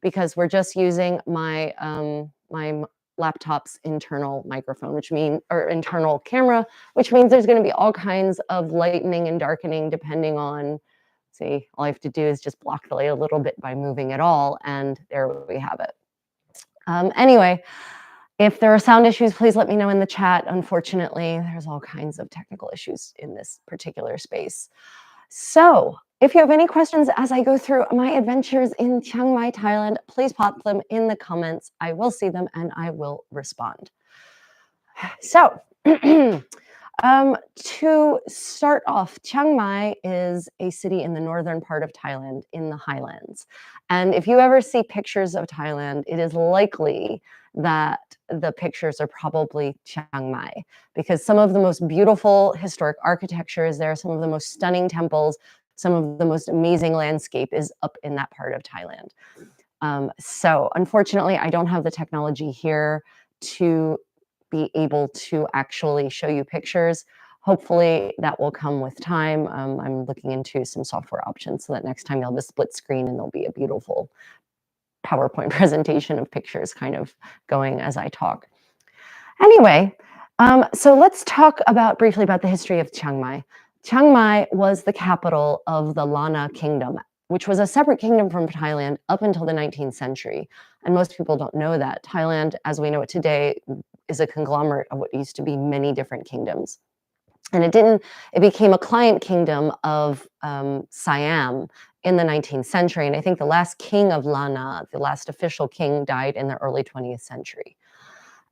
because we're just using my laptop's internal microphone, or internal camera, which means there's going to be all kinds of lightening and darkening depending on, see, all I have to do is just block the light a little bit by moving it all, and there we have it. Anyway, if there are sound issues, please let me know in the chat. Unfortunately, there's all kinds of technical issues in this particular space. So if you have any questions as I go through my adventures in Chiang Mai, Thailand, please pop them in the comments. I will see them and I will respond. So to start off, Chiang Mai is a city in the northern part of Thailand in the highlands. And if you ever see pictures of Thailand, it is likely that the pictures are probably Chiang Mai, because some of the most beautiful historic architecture is there, some of the most stunning temples, some of the most amazing landscape is up in that part of Thailand. So unfortunately, I don't have the technology here to be able to actually show you pictures. Hopefully that will come with time. I'm looking into some software options so that next time you'll have a split screen and there'll be a beautiful PowerPoint presentation of pictures kind of going as I talk. Anyway, so let's talk briefly about the history of Chiang Mai. Chiang Mai was the capital of the Lana Kingdom, which was a separate kingdom from Thailand up until the 19th century. And most people don't know that. Thailand, as we know it today, is a conglomerate of what used to be many different kingdoms. And it became a client kingdom of Siam in the 19th century. And I think the last king of Lana, the last official king, died in the early 20th century.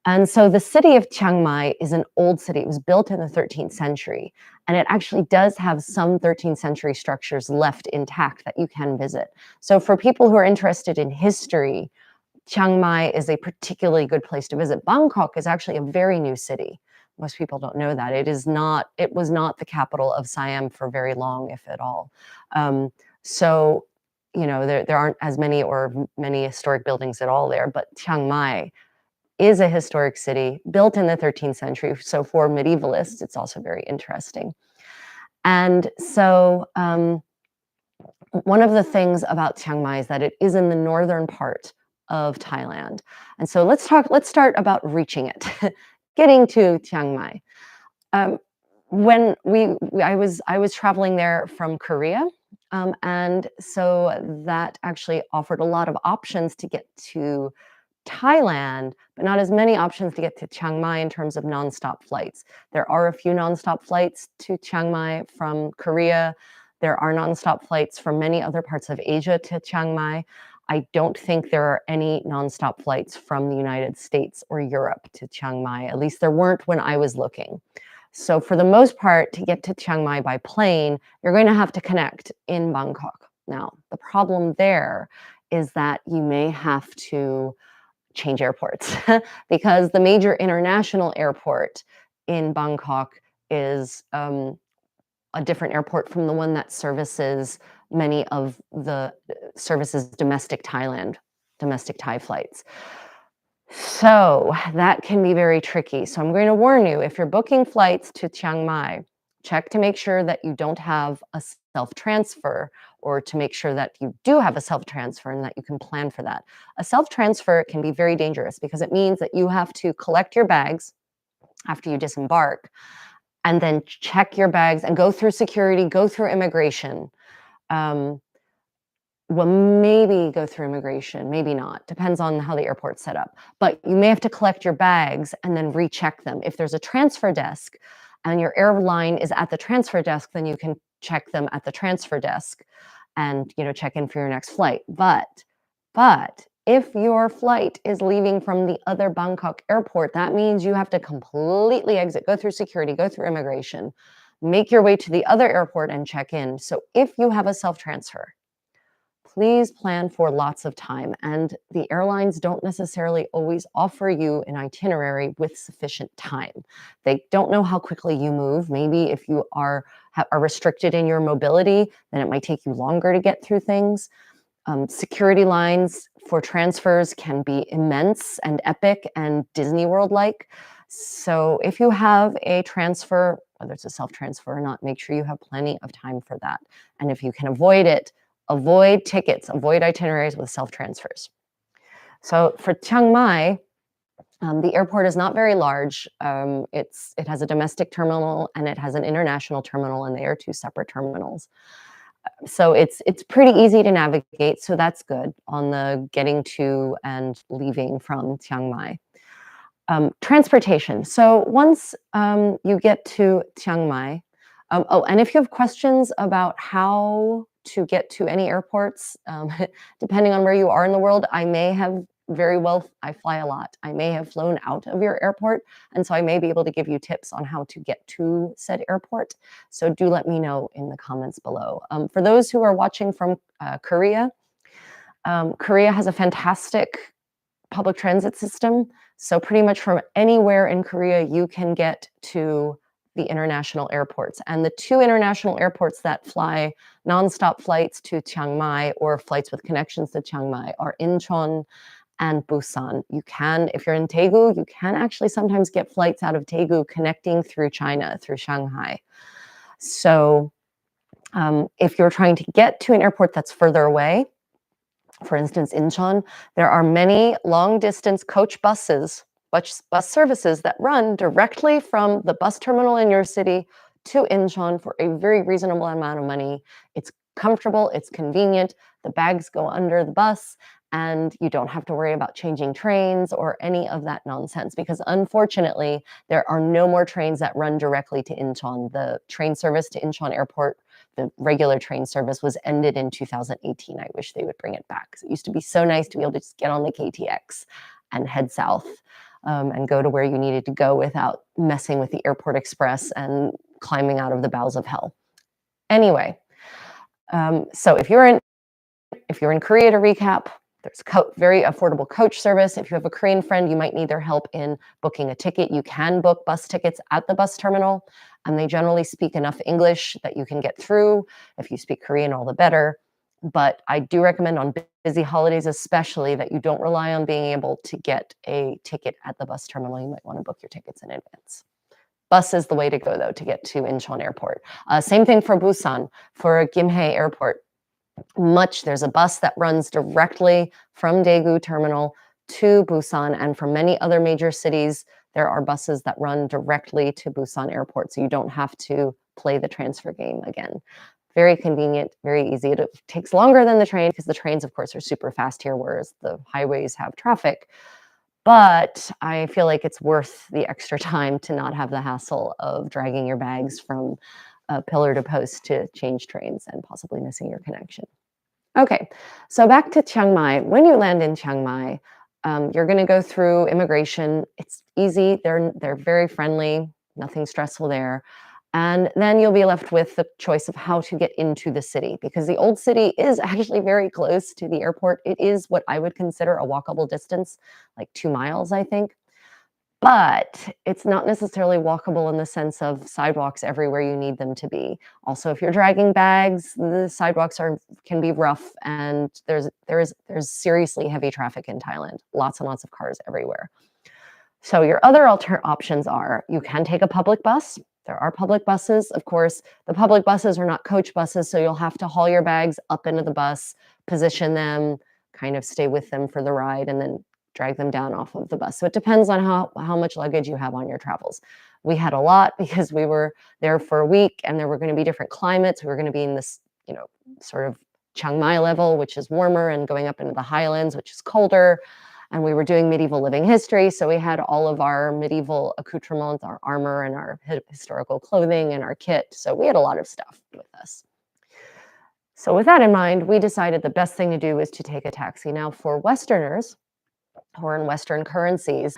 And so the city of Chiang Mai is an old city. It was built in the 13th century, and it actually does have some 13th century structures left intact that you can visit. So for people who are interested in history, Chiang Mai is a particularly good place to visit. Bangkok is actually a very new city. Most people don't know that. It was not the capital of Siam for very long, if at all. So, you know, there aren't as many or many historic buildings at all there, but Chiang Mai is a historic city built in the 13th century. So for medievalists, it's also very interesting. And so one of the things about Chiang Mai is that it is in the northern part of Thailand. And so let's start about reaching it, getting to Chiang Mai. When I was traveling there from Korea, and so that actually offered a lot of options to get to Thailand, but not as many options to get to Chiang Mai in terms of nonstop flights. There are a few nonstop flights to Chiang Mai from Korea. There are nonstop flights from many other parts of Asia to Chiang Mai. I don't think there are any nonstop flights from the United States or Europe to Chiang Mai. At least there weren't when I was looking. So for the most part, to get to Chiang Mai by plane, you're going to have to connect in Bangkok. Now, the problem there is that you may have to change airports because the major international airport in Bangkok is a different airport from the one that services many of the domestic Thai flights. So that can be very tricky. So I'm going to warn you, if you're booking flights to Chiang Mai, check to make sure that you don't have a self-transfer, or to make sure that you do have a self-transfer and that you can plan for that. A self-transfer can be very dangerous because it means that you have to collect your bags after you disembark and then check your bags and go through security, go through immigration. Well, maybe go through immigration, maybe not. Depends on how the airport's set up. But you may have to collect your bags and then recheck them. If there's a transfer desk and your airline is at the transfer desk, then you can check them at the transfer desk and, you know, check in for your next flight. But if your flight is leaving from the other Bangkok airport, that means you have to completely exit, go through security, go through immigration, make your way to the other airport and check in. So if you have a self-transfer, please plan for lots of time. And the airlines don't necessarily always offer you an itinerary with sufficient time. They don't know how quickly you move. Maybe if you are restricted in your mobility, then it might take you longer to get through things. Security lines for transfers can be immense and epic and Disney World-like. So if you have a transfer, whether it's a self-transfer or not, make sure you have plenty of time for that. And if you can avoid it, avoid tickets, avoid itineraries with self-transfers. So for Chiang Mai, the airport is not very large. It has a domestic terminal and it has an international terminal, and they are two separate terminals. So it's pretty easy to navigate, so that's good on the getting to and leaving from Chiang Mai. Transportation. So once you get to Chiang Mai, oh, and if you have questions about how to get to any airports, depending on where you are in the world, I may have very well, I fly a lot. I may have flown out of your airport, and so I may be able to give you tips on how to get to said airport. So do let me know in the comments below. For those who are watching from Korea, Korea has a fantastic public transit system. So pretty much from anywhere in Korea, you can get to the international airports. And the two international airports that fly nonstop flights to Chiang Mai or flights with connections to Chiang Mai are Incheon and Busan. You can, if you're in Daegu, you can actually sometimes get flights out of Daegu connecting through China, through Shanghai. So if you're trying to get to an airport that's further away, for instance, Incheon, there are many long-distance coach buses, bus services that run directly from the bus terminal in your city to Incheon for a very reasonable amount of money. It's comfortable, it's convenient, the bags go under the bus, and you don't have to worry about changing trains or any of that nonsense, because unfortunately, there are no more trains that run directly to Incheon. The train service to Incheon Airport, the regular train service, was ended in 2018. I wish they would bring it back, 'cause it used to be so nice to be able to just get on the KTX and head south and go to where you needed to go without messing with the Airport Express and climbing out of the bowels of hell. Anyway, so if you're in Korea, to recap, there's very affordable coach service. If you have a Korean friend, you might need their help in booking a ticket. You can book bus tickets at the bus terminal, and they generally speak enough English that you can get through. If you speak Korean, all the better. But I do recommend on busy holidays especially that you don't rely on being able to get a ticket at the bus terminal. You might want to book your tickets in advance. Bus is the way to go, though, to get to Incheon Airport. Same thing for Busan, for Gimhae Airport. There's a bus that runs directly from Daegu Terminal to Busan, and from many other major cities, there are buses that run directly to Busan Airport, so you don't have to play the transfer game again. Very convenient, very easy. It takes longer than the train because the trains, of course, are super fast here, whereas the highways have traffic. But I feel like it's worth the extra time to not have the hassle of dragging your bags from pillar to post to change trains and possibly missing your connection. Okay, so back to Chiang Mai. When you land in Chiang Mai, you're going to go through immigration. It's easy. They're very friendly. Nothing stressful there. And then you'll be left with the choice of how to get into the city, because the old city is actually very close to the airport. It is what I would consider a walkable distance, like 2 miles, I think. But it's not necessarily walkable in the sense of sidewalks everywhere you need them to be. Also, if you're dragging bags, the sidewalks can be rough, and there's seriously heavy traffic in Thailand. Lots and lots of cars everywhere. So your other options are, you can take a public bus. There are public buses. Of course, the public buses are not coach buses, so you'll have to haul your bags up into the bus, position them, kind of stay with them for the ride, and then drag them down off of the bus. So it depends on how much luggage you have on your travels. We had a lot because we were there for a week, and there were going to be different climates. We were going to be in this, sort of Chiang Mai level, which is warmer, and going up into the highlands, which is colder. And we were doing medieval living history, so we had all of our medieval accoutrements, our armor and our historical clothing and our kit. So we had a lot of stuff with us. So with that in mind, we decided the best thing to do is to take a taxi. Now, for Westerners who are in Western currencies,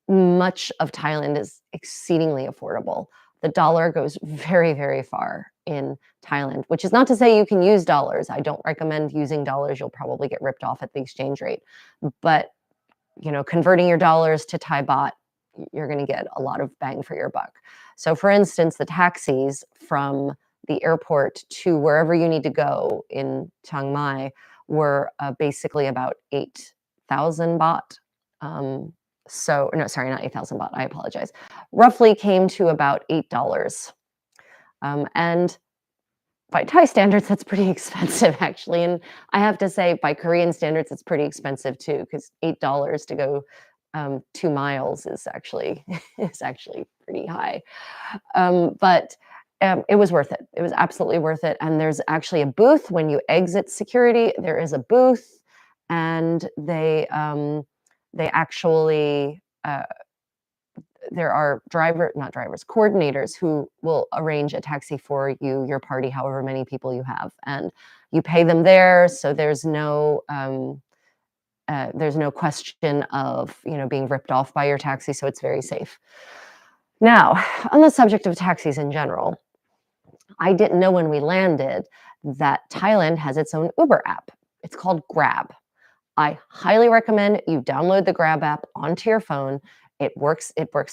much of Thailand is exceedingly affordable. The dollar goes very, very far in Thailand, which is not to say you can use dollars. I don't recommend using dollars. You'll probably get ripped off at the exchange rate. But converting your dollars to Thai baht, you're going to get a lot of bang for your buck. So for instance, the taxis from the airport to wherever you need to go in Chiang Mai were basically about 8,000 baht. No, sorry, not 8,000 baht. I apologize. Roughly came to about $8. And By Thai standards, that's pretty expensive actually, and I have to say by Korean standards, it's pretty expensive too, because $8 to go, 2 miles is actually is actually pretty high. But, it was worth it. It was absolutely worth it, and there's actually a booth when you exit security, there is a booth, and they actually, there are not drivers, coordinators who will arrange a taxi for you, your party, however many people you have, and you pay them there, so there's no question of, being ripped off by your taxi, so it's very safe. Now, on the subject of taxis in general, I didn't know when we landed that Thailand has its own Uber app. It's called Grab. I highly recommend you download the Grab app onto your phone. It works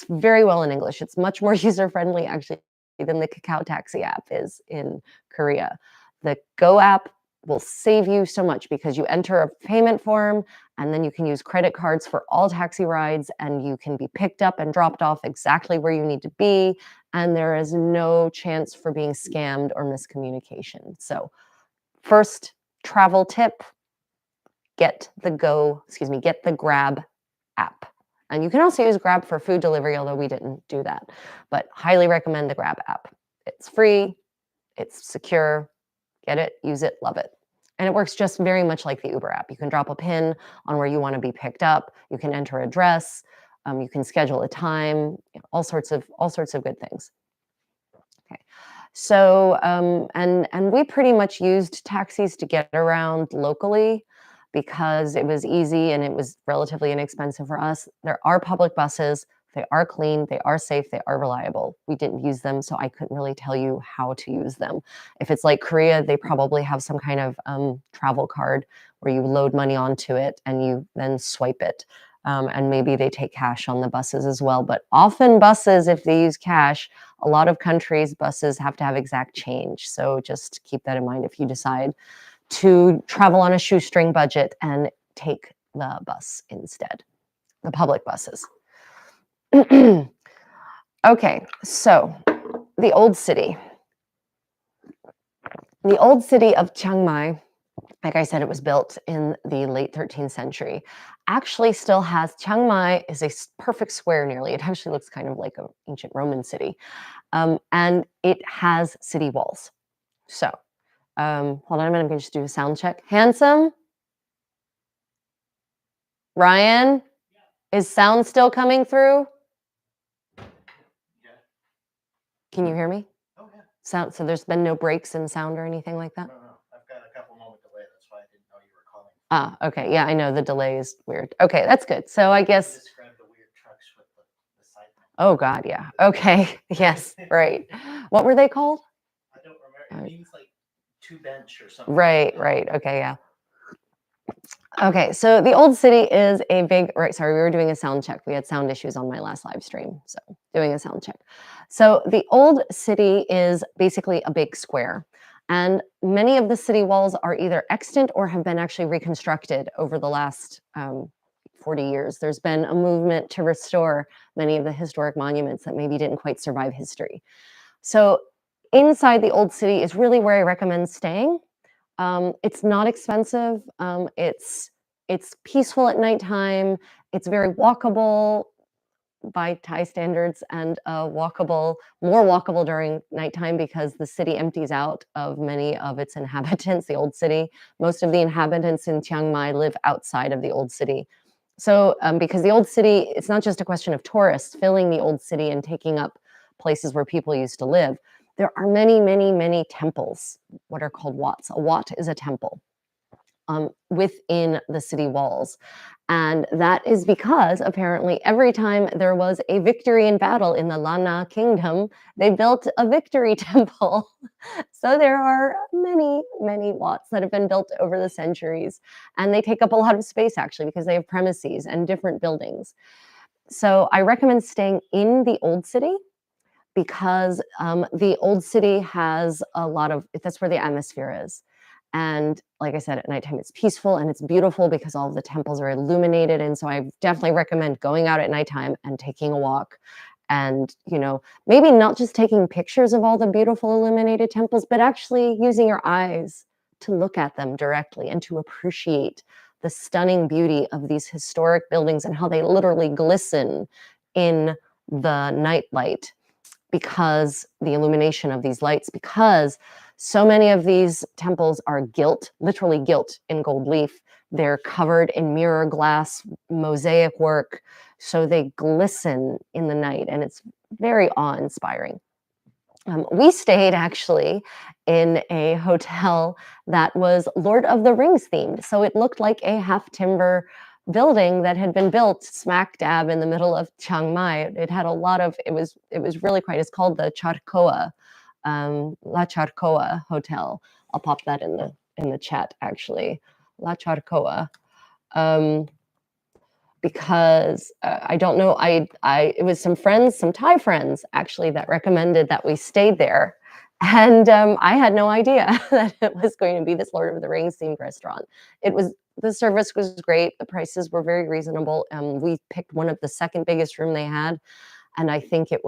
very well in English. It's much more user-friendly actually than the Kakao Taxi app is in Korea. The Go app will save you so much because you enter a payment form and then you can use credit cards for all taxi rides and you can be picked up and dropped off exactly where you need to be, and there is no chance for being scammed or miscommunication. So, first travel tip, get the Grab app. And you can also use Grab for food delivery, although we didn't do that. But highly recommend the Grab app. It's free, it's secure. Get it, use it, love it. And it works just very much like the Uber app. You can drop a pin on where you want to be picked up. You can enter address. You can schedule a time. All sorts of good things. Okay. So and we pretty much used taxis to get around locally because it was easy and it was relatively inexpensive for us. There are public buses. They are clean, they are safe, they are reliable. We didn't use them, so I couldn't really tell you how to use them. If it's like Korea, they probably have some kind of travel card where you load money onto it and you then swipe it. And maybe they take cash on the buses as well. But often buses, if they use cash, a lot of countries, buses have to have exact change. So just keep that in mind if you decide to travel on a shoestring budget and take the bus instead, the public buses. Okay, so the old city. The old city of Chiang Mai, like I said, it was built in the late 13th century. Actually still has, Chiang Mai is a perfect square nearly. It actually looks kind of like an ancient Roman city. And it has city walls. So, hold on a minute, I'm gonna just do a sound check. Handsome? Ryan? Is sound still coming through? Can you hear me? Oh, yeah. So there's been no breaks in sound or anything like that? No. I've got a couple moment delay. That's why I didn't know you were calling. Ah, okay. Yeah, I know the delay is weird. Okay, that's good. So I guess. Describe the weird trucks with the side panel. Oh God, yeah. Okay. Yes, right. What were they called? I don't remember. It means like two bench or something. Right. Okay, yeah. Okay, so the old city is a big, right, sorry, we were doing a sound check. We had sound issues on my last live stream, so doing a sound check. So the old city is basically a big square, and many of the city walls are either extant or have been actually reconstructed over the last 40 years. There's been a movement to restore many of the historic monuments that maybe didn't quite survive history. So inside the old city is really where I recommend staying. It's not expensive. It's peaceful at nighttime. It's very walkable by Thai standards and more walkable during nighttime because the city empties out of many of its inhabitants, the old city. Most of the inhabitants in Chiang Mai live outside of the old city. So because the old city, it's not just a question of tourists filling the old city and taking up places where people used to live. There are many, many, many temples, what are called wats. A wat is a temple within the city walls. And that is because apparently every time there was a victory in battle in the Lana kingdom, they built a victory temple. So there are many, many wats that have been built over the centuries. And they take up a lot of space actually because they have premises and different buildings. So I recommend staying in the old city because the old city has a lot of, that's where the atmosphere is. And like I said, at nighttime, it's peaceful and it's beautiful because all of the temples are illuminated. And so I definitely recommend going out at nighttime and taking a walk and, maybe not just taking pictures of all the beautiful illuminated temples, but actually using your eyes to look at them directly and to appreciate the stunning beauty of these historic buildings and how they literally glisten in the night light because the illumination of these lights, because so many of these temples are gilt, literally gilt in gold leaf. They're covered in mirror glass mosaic work, so they glisten in the night, and it's very awe-inspiring. We stayed actually in a hotel that was Lord of the Rings themed. So it looked like a half timber building that had been built smack dab in the middle of Chiang Mai. It had a lot of, it was really quite, it's called the Charcoa, La Charcoa Hotel. I'll pop that in the chat actually, La Charcoa. Because I don't know, it was some friends, some Thai friends actually, that recommended that we stayed there. And I had no idea that it was going to be this Lord of the Rings themed restaurant. The service was great. The prices were very reasonable. We picked one of the second biggest room they had. And I think it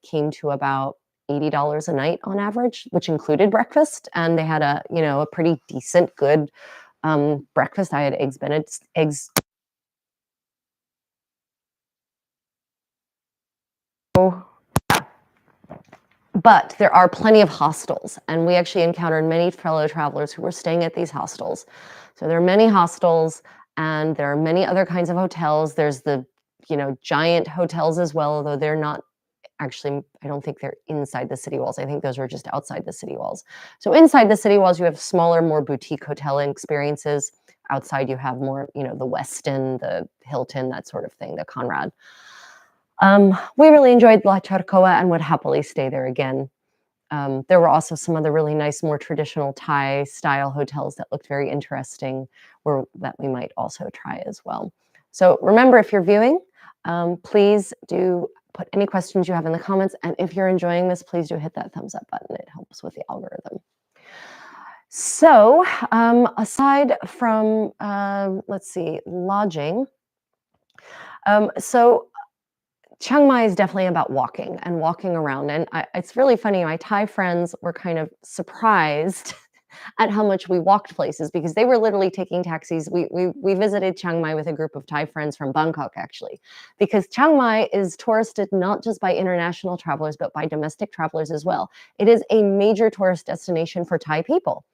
came to about $80 a night on average, which included breakfast. And they had a pretty decent, good breakfast. I had eggs Benedict, but there are plenty of hostels, and we actually encountered many fellow travelers who were staying at these hostels. So there are many hostels, and there are many other kinds of hotels. There's the, giant hotels as well, although they're not actually, I don't think they're inside the city walls. I think those are just outside the city walls. So inside the city walls, you have smaller, more boutique hotel experiences. Outside, you have more, the Westin, the Hilton, that sort of thing, the Conrad. We really enjoyed La Charcoa and would happily stay there again. There were also some other really nice, more traditional Thai style hotels that looked very interesting, that we might also try as well. So remember, if you're viewing, please do put any questions you have in the comments. And if you're enjoying this, please do hit that thumbs up button. It helps with the algorithm. So aside from, let's see, lodging, so Chiang Mai is definitely about walking and walking around. And it's really funny. My Thai friends were kind of surprised at how much we walked places because they were literally taking taxis. We visited Chiang Mai with a group of Thai friends from Bangkok, actually, because Chiang Mai is touristed not just by international travelers, but by domestic travelers as well. It is a major tourist destination for Thai people,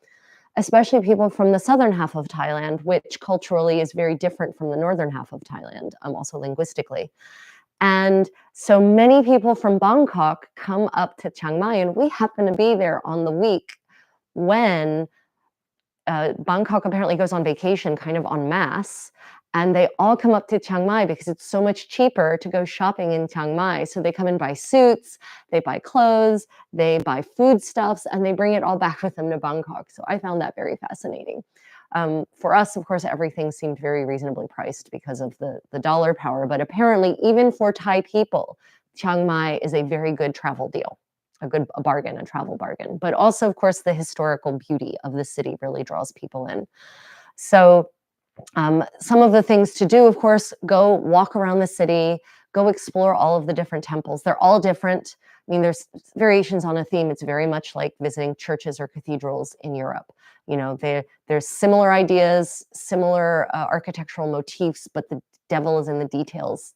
especially people from the southern half of Thailand, which culturally is very different from the northern half of Thailand, also linguistically. And so many people from Bangkok come up to Chiang Mai, and we happen to be there on the week when Bangkok apparently goes on vacation kind of en masse, and they all come up to Chiang Mai because it's so much cheaper to go shopping in Chiang Mai. So they come and buy suits, they buy clothes, they buy foodstuffs, and they bring it all back with them to Bangkok. So I found that very fascinating. For us, of course, everything seemed very reasonably priced because of the dollar power. But apparently, even for Thai people, Chiang Mai is a very good travel deal, a travel bargain. But also, of course, the historical beauty of the city really draws people in. So some of the things to do, of course, go walk around the city, go explore all of the different temples. They're all different. I mean, there's variations on a theme. It's very much like visiting churches or cathedrals in Europe. There's similar ideas, similar architectural motifs, but the devil is in the details.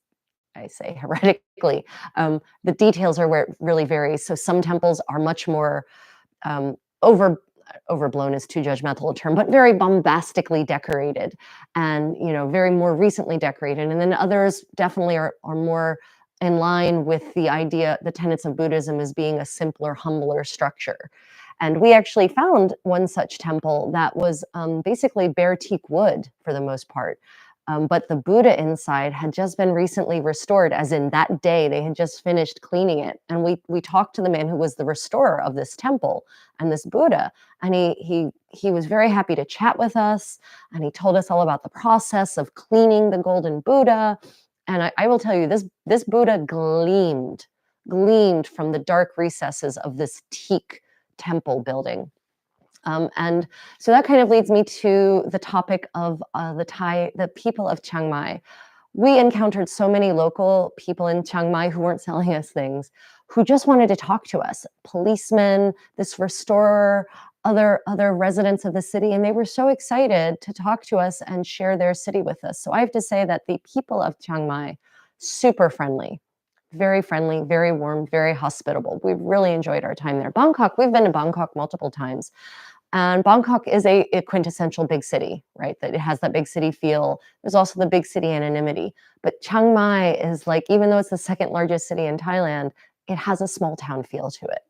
I say heretically. The details are where it really varies. So some temples are much more overblown is too judgmental a term, but very bombastically decorated and, very more recently decorated. And then others definitely are more in line with the tenets of Buddhism as being a simpler, humbler structure. And we actually found one such temple that was basically bare teak wood for the most part. But the Buddha inside had just been recently restored, as in that day they had just finished cleaning it. And we talked to the man who was the restorer of this temple and this Buddha, and he was very happy to chat with us, and he told us all about the process of cleaning the golden Buddha. And I will tell you, this Buddha gleamed from the dark recesses of this teak temple building. And so that kind of leads me to the topic of the people of Chiang Mai. we encountered so many local people in Chiang Mai who weren't selling us things, who just wanted to talk to us. Policemen, this restorer, other residents of the city, and they were so excited to talk to us and share their city with us. So I have to say that the people of Chiang Mai, super friendly, very warm, very hospitable. We've really enjoyed our time there. Bangkok, we've been to Bangkok multiple times. And Bangkok is a quintessential big city, right? That it has that big city feel. There's also the big city anonymity. But Chiang Mai is like, even though it's the second largest city in Thailand, it has a small town feel to it.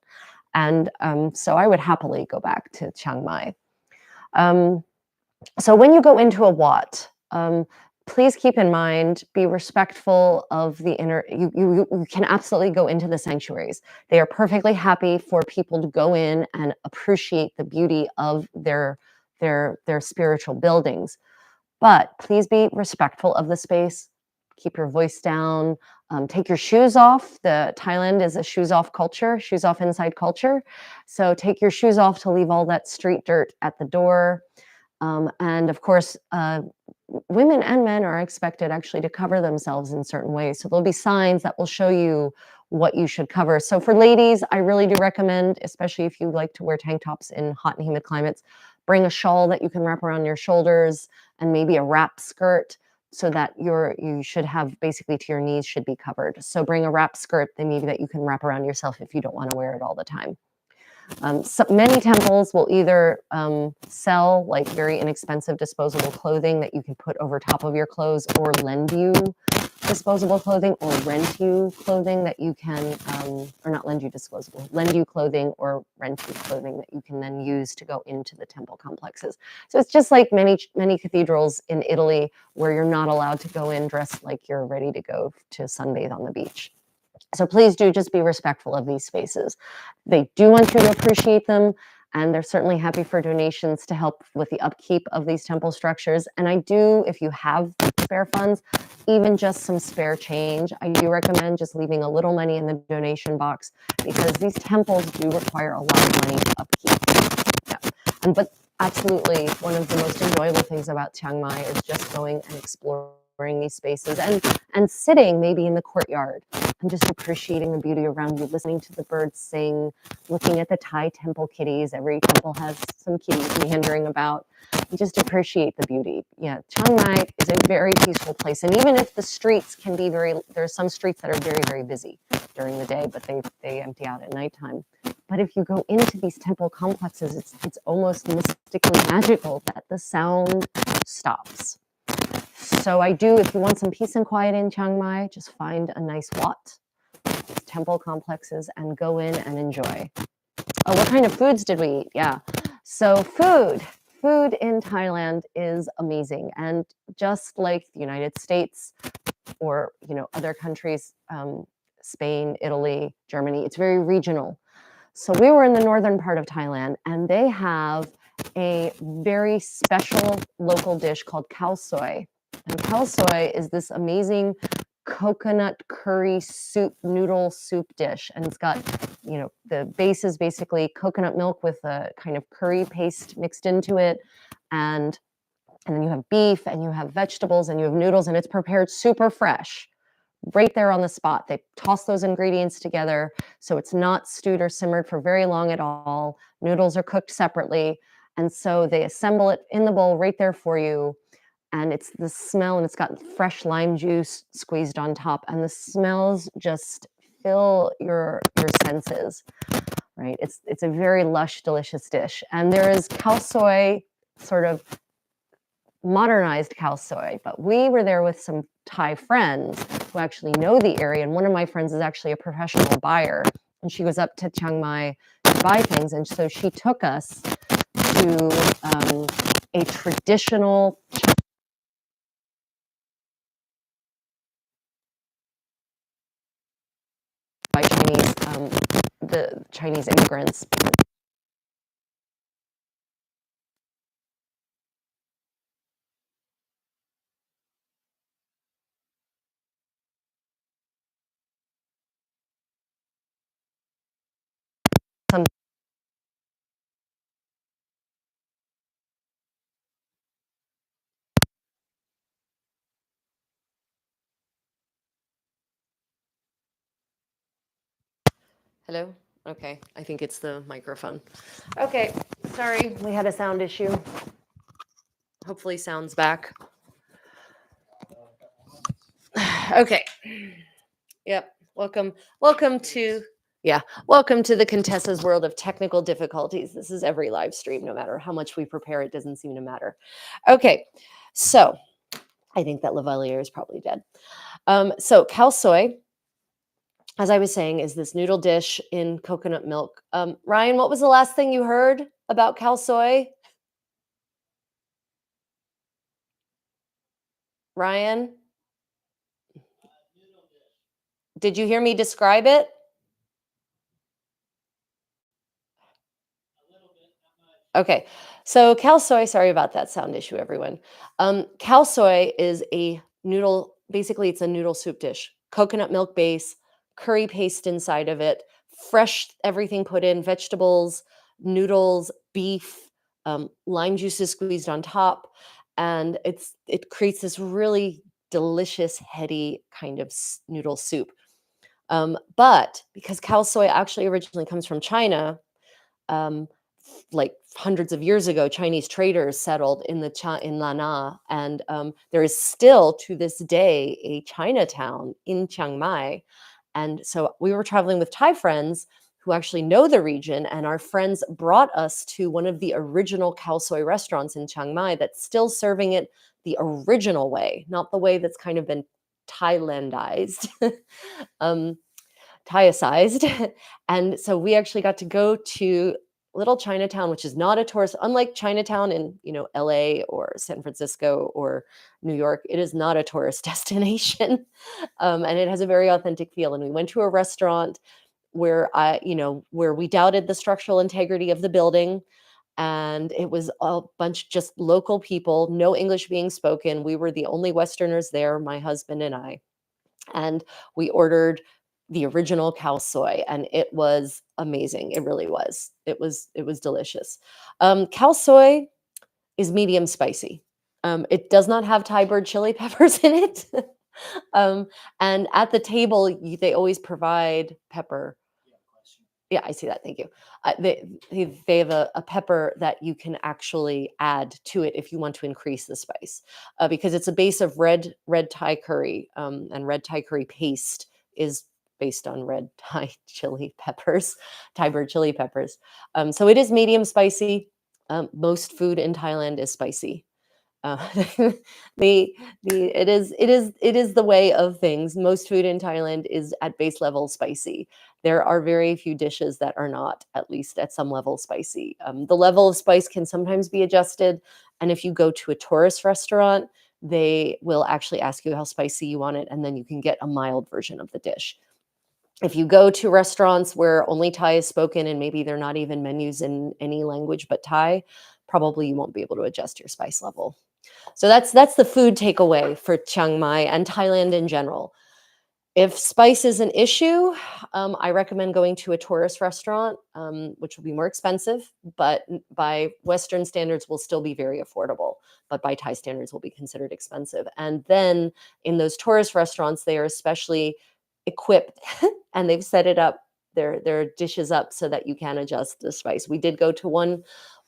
And so I would happily go back to Chiang Mai. Um, so when you go into a Wat, please keep in mind, be respectful of the inner. You can absolutely go into the sanctuaries. They are perfectly happy for people to go in and appreciate the beauty of their spiritual buildings. But please be respectful of the space. Keep your voice down. Take your shoes off. Thailand is a shoes off culture, shoes off inside culture. So take your shoes off to leave all that street dirt at the door. And of course, women and men are expected actually to cover themselves in certain ways. So there'll be signs that will show you what you should cover. So for ladies, I really do recommend, especially if you like to wear tank tops in hot and humid climates, bring a shawl that you can wrap around your shoulders and maybe a wrap skirt so that you should have basically to your knees should be covered. So bring a wrap skirt then maybe that you can wrap around yourself if you don't want to wear it all the time. So many temples will either sell like very inexpensive disposable clothing that you can put over top of your clothes, or lend you disposable clothing, or rent you clothing that you can, or not lend you disposable, lend you clothing or rent you clothing that you can then use to go into the temple complexes. So it's just like many cathedrals in Italy where you're not allowed to go in dressed like you're ready to go to sunbathe on the beach. So please do just be respectful of these spaces. They do want you to appreciate them, and they're certainly happy for donations to help with the upkeep of these temple structures. And I do, if you have spare funds, even just some spare change, I do recommend just leaving a little money in the donation box, because these temples do require a lot of money to upkeep. Yeah. But absolutely, one of the most enjoyable things about Chiang Mai is just going and exploring these spaces and sitting maybe in the courtyard and just appreciating the beauty around you, listening to the birds sing, looking at the Thai temple kitties. Every temple has some kitties meandering about. You just appreciate the beauty. Yeah, Chiang Mai is a very peaceful place. And even if the streets can be there are some streets that are very, very busy during the day, but they empty out at nighttime. But if you go into these temple complexes, it's almost mystically magical that the sound stops. So I do, if you want some peace and quiet in Chiang Mai, just find a nice Wat, temple complexes, and go in and enjoy. Oh, what kind of foods did we eat? Yeah. So food in Thailand is amazing. And just like the United States or, other countries, Spain, Italy, Germany, it's very regional. So we were in the northern part of Thailand, and they have a very special local dish called khao soi. And khao soi is this amazing coconut curry soup, noodle soup dish. And it's got, the base is basically coconut milk with a kind of curry paste mixed into it. And then you have beef and you have vegetables and you have noodles, and it's prepared super fresh right there on the spot. They toss those ingredients together so it's not stewed or simmered for very long at all. Noodles are cooked separately. And so they assemble it in the bowl right there for you. And it's the smell, and it's got fresh lime juice squeezed on top. And the smells just fill your senses, right? It's a very lush, delicious dish. And there is khao soi, sort of modernized khao soi, but we were there with some Thai friends who actually know the area. And one of my friends is actually a professional buyer, and she was up to Chiang Mai to buy things. And so she took us to a traditional by the Chinese immigrants. Some Hello? Okay, I think it's the microphone. Okay, sorry, we had a sound issue. Hopefully sound's back. Okay. Yep. Welcome to welcome to the Contessa's world of technical difficulties. This is every live stream, no matter how much we prepare, it doesn't seem to matter. Okay, so I think that Lavalier is probably dead. So khao soi, as I was saying, is this noodle dish in coconut milk. Ryan, what was the last thing you heard about khao soi? Ryan, did you hear me describe it? Okay, so khao soi, sorry about that sound issue, everyone. Khao soi is a noodle, basically, it's a noodle soup dish, coconut milk base, curry paste inside of it, fresh everything put in, vegetables, noodles, beef, lime juices squeezed on top. And it creates this really delicious, heady kind of noodle soup. But because khao soi actually originally comes from China, um, like hundreds of years ago, Chinese traders settled in in Lana, and there is still to this day a Chinatown in Chiang Mai. And so we were traveling with Thai friends who actually know the region, and our friends brought us to one of the original khao soi restaurants in Chiang Mai that's still serving it the original way, not the way that's kind of been Thailandized. um, Thai-sized. And so we actually got to go to little Chinatown, which is not a tourist, unlike Chinatown in, LA or San Francisco or New York, it is not a tourist destination. And it has a very authentic feel. And we went to a restaurant where we doubted the structural integrity of the building. And it was a bunch just local people, no English being spoken. We were the only Westerners there, my husband and I. And we ordered the original khao soi, and it was amazing. It really was. It was delicious. Khao soi is medium spicy. It does not have Thai bird chili peppers in it. um, and at the table, they always provide pepper. Yeah, I see that. Thank you. They have a pepper that you can actually add to it if you want to increase the spice, because it's a base of red Thai curry, and red Thai curry paste is based on red Thai chili peppers, Thai bird chili peppers. So it is medium spicy. Most food in Thailand is spicy. Uh, the it is the way of things. Most food in Thailand is at base level spicy. There are very few dishes that are not at least at some level spicy. The level of spice can sometimes be adjusted, and if you go to a tourist restaurant, they will actually ask you how spicy you want it, and then you can get a mild version of the dish. If you go to restaurants where only Thai is spoken and maybe they're not even menus in any language but Thai, probably you won't be able to adjust your spice level. So that's the food takeaway for Chiang Mai and Thailand in general. If spice is an issue, I recommend going to a tourist restaurant, which will be more expensive, but by Western standards will still be very affordable, but by Thai standards will be considered expensive. And then in those tourist restaurants, they are especially equipped and they've set it up, their dishes up so that you can adjust the spice. We did go to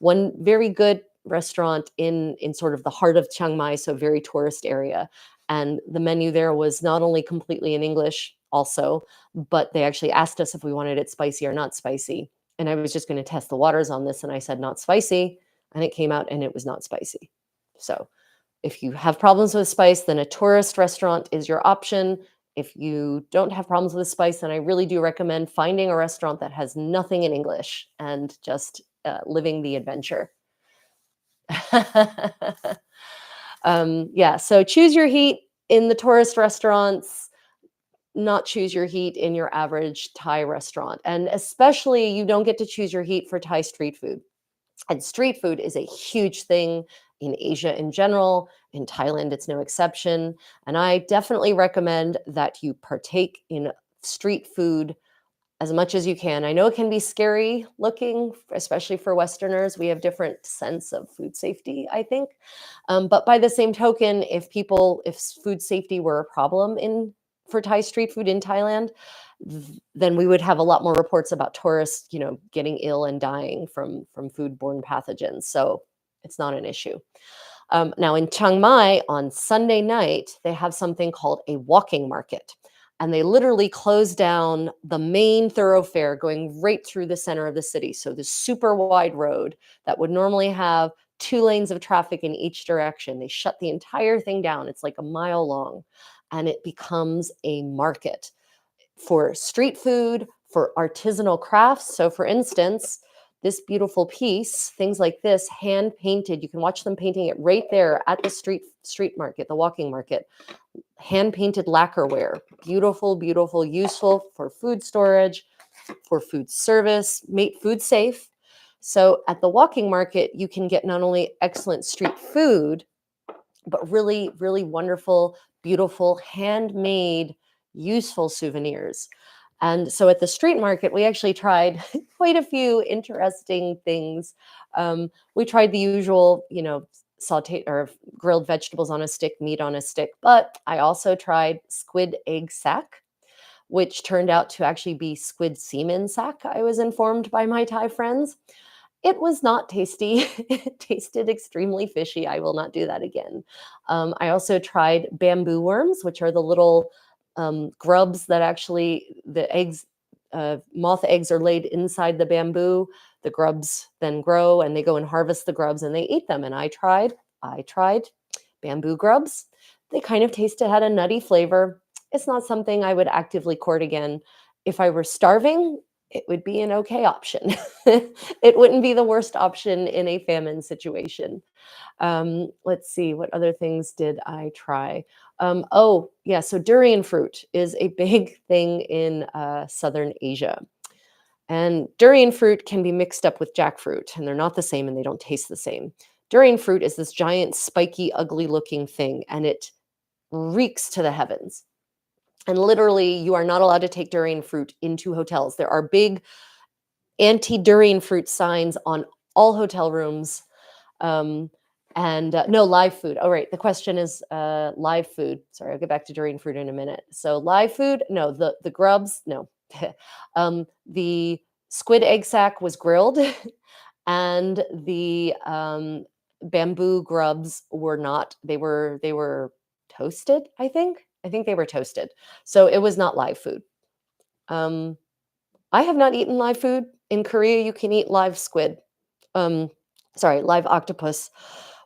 one very good restaurant in sort of the heart of Chiang Mai, so very tourist area. And the menu there was not only completely in English also, but they actually asked us if we wanted it spicy or not spicy. And I was just going to test the waters on this, and I said not spicy, and it came out and it was not spicy. So if you have problems with spice, then a tourist restaurant is your option. If you don't have problems with spice, then I really do recommend finding a restaurant that has nothing in English and just living the adventure. Yeah, so choose your heat in the tourist restaurants, not choose your heat in your average Thai restaurant. And especially, you don't get to choose your heat for Thai street food. And street food is a huge thing in Asia in general. In Thailand, it's no exception. And I definitely recommend that you partake in street food as much as you can. I know it can be scary looking, especially for Westerners. We have different sense of food safety, I think. But by the same token, if food safety were a problem in for Thai street food in Thailand, then we would have a lot more reports about tourists, getting ill and dying from foodborne pathogens. So it's not an issue. Now in Chiang Mai on Sunday night, they have something called a walking market. And they literally close down the main thoroughfare going right through the center of the city. So this super wide road that would normally have 2 lanes of traffic in each direction. They shut the entire thing down. It's like a mile long. And it becomes a market for street food, for artisanal crafts. So for instance, this beautiful piece, things like this, hand painted. You can watch them painting it right there at the street market, the walking market. Hand painted lacquerware, beautiful, beautiful, useful for food storage, for food service, made food safe. So at the walking market, you can get not only excellent street food, but really, really wonderful, beautiful, handmade, useful souvenirs. And so at the street market, we actually tried quite a few interesting things. We tried the usual, sauteed or grilled vegetables on a stick, meat on a stick, but I also tried squid egg sack, which turned out to actually be squid semen sack, I was informed by my Thai friends. It was not tasty. It tasted extremely fishy. I will not do that again. I also tried bamboo worms, which are the little grubs that actually the eggs, moth eggs are laid inside the bamboo. The grubs then grow and they go and harvest the grubs and they eat them. And I tried bamboo grubs. They kind of had a nutty flavor. It's not something I would actively court again. If I were starving, it would be an okay option. It wouldn't be the worst option in a famine situation. Let's see, what other things did I try? Oh, yeah, so durian fruit is a big thing in Southern Asia. And durian fruit can be mixed up with jackfruit, and they're not the same and they don't taste the same. Durian fruit is this giant, spiky, ugly looking thing, and it reeks to the heavens. And literally, you are not allowed to take durian fruit into hotels. There are big anti-durian fruit signs on all hotel rooms. And no, live food. Oh, right. The question is live food. Sorry, I'll get back to durian fruit in a minute. So live food, no. The grubs, no. The squid egg sack was grilled, and the bamboo grubs were not. They were toasted, I think. I think they were toasted. So it was not live food. I have not eaten live food. In Korea, you can eat live squid. Live octopus,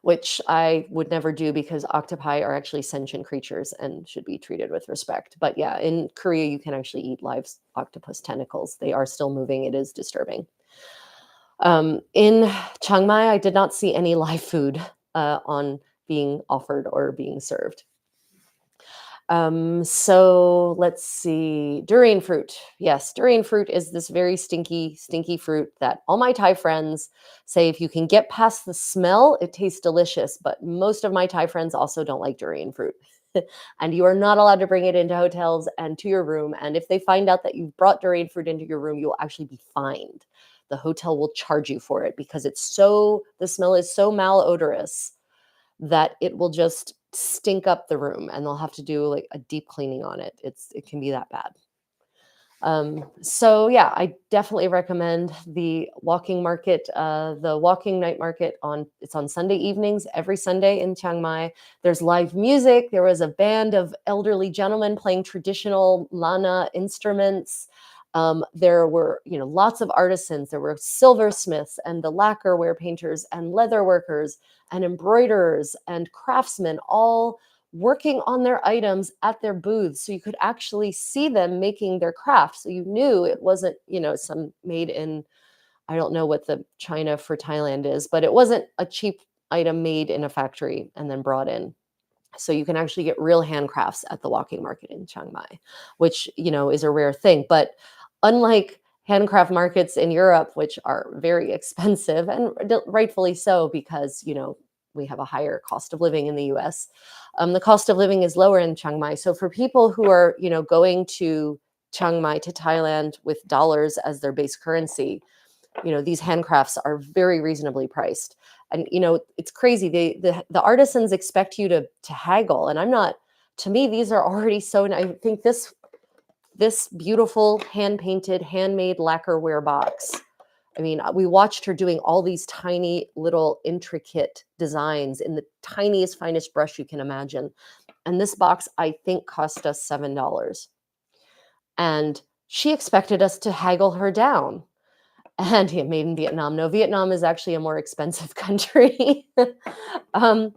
which I would never do because octopi are actually sentient creatures and should be treated with respect. But yeah, in Korea, you can actually eat live octopus tentacles. They are still moving. It is disturbing. In Chiang Mai, I did not see any live food on being offered or being served. So let's see, durian fruit. Yes, durian fruit is this very stinky, stinky fruit that all my Thai friends say if you can get past the smell, it tastes delicious. But most of my Thai friends also don't like durian fruit. And you are not allowed to bring it into hotels and to your room. And if they find out that you've brought durian fruit into your room, you will actually be fined. The hotel will charge you for it because the smell is so malodorous that it will just stink up the room and they'll have to do like a deep cleaning on it. It can be that bad. So yeah, I definitely recommend the walking market, the walking night market it's on Sunday evenings, every Sunday in Chiang Mai. There's live music. There was a band of elderly gentlemen playing traditional Lana instruments. There were, lots of artisans. There were silversmiths and the lacquerware painters and leather workers and embroiderers and craftsmen all working on their items at their booths. So you could actually see them making their craft. So you knew it wasn't, some made in, I don't know what the China for Thailand is, but it wasn't a cheap item made in a factory and then brought in. So you can actually get real handcrafts at the walking market in Chiang Mai, which, is a rare thing. But unlike handcraft markets in Europe, which are very expensive and rightfully so because, we have a higher cost of living in the US. The cost of living is lower in Chiang Mai. So for people who are, going to Chiang Mai to Thailand with dollars as their base currency, these handcrafts are very reasonably priced. And, it's crazy. The artisans expect you to haggle. And I'm not to me, these are already so, and I think this beautiful hand-painted, handmade lacquerware box. I mean, we watched her doing all these tiny little intricate designs in the tiniest, finest brush you can imagine. And this box, I think, cost us $7. And she expected us to haggle her down. And yeah, made in Vietnam. No, Vietnam is actually a more expensive country. um,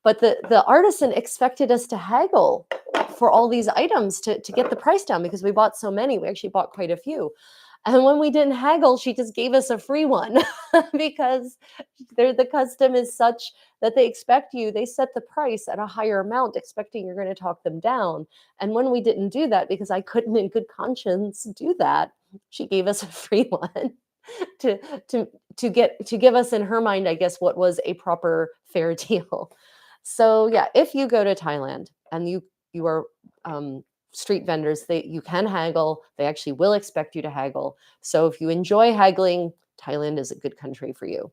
but the artisan expected us to haggle for all these items to get the price down because we bought so many. We actually bought quite a few. And when we didn't haggle, she just gave us a free one because the custom is such that they expect you, they set the price at a higher amount, expecting you're going to talk them down. And when we didn't do that, because I couldn't in good conscience do that, she gave us a free one to to to give us, in her mind, I guess, what was a proper fair deal. So yeah, if you go to Thailand and you are street vendors, you can haggle. They actually will expect you to haggle. So if you enjoy haggling, Thailand is a good country for you.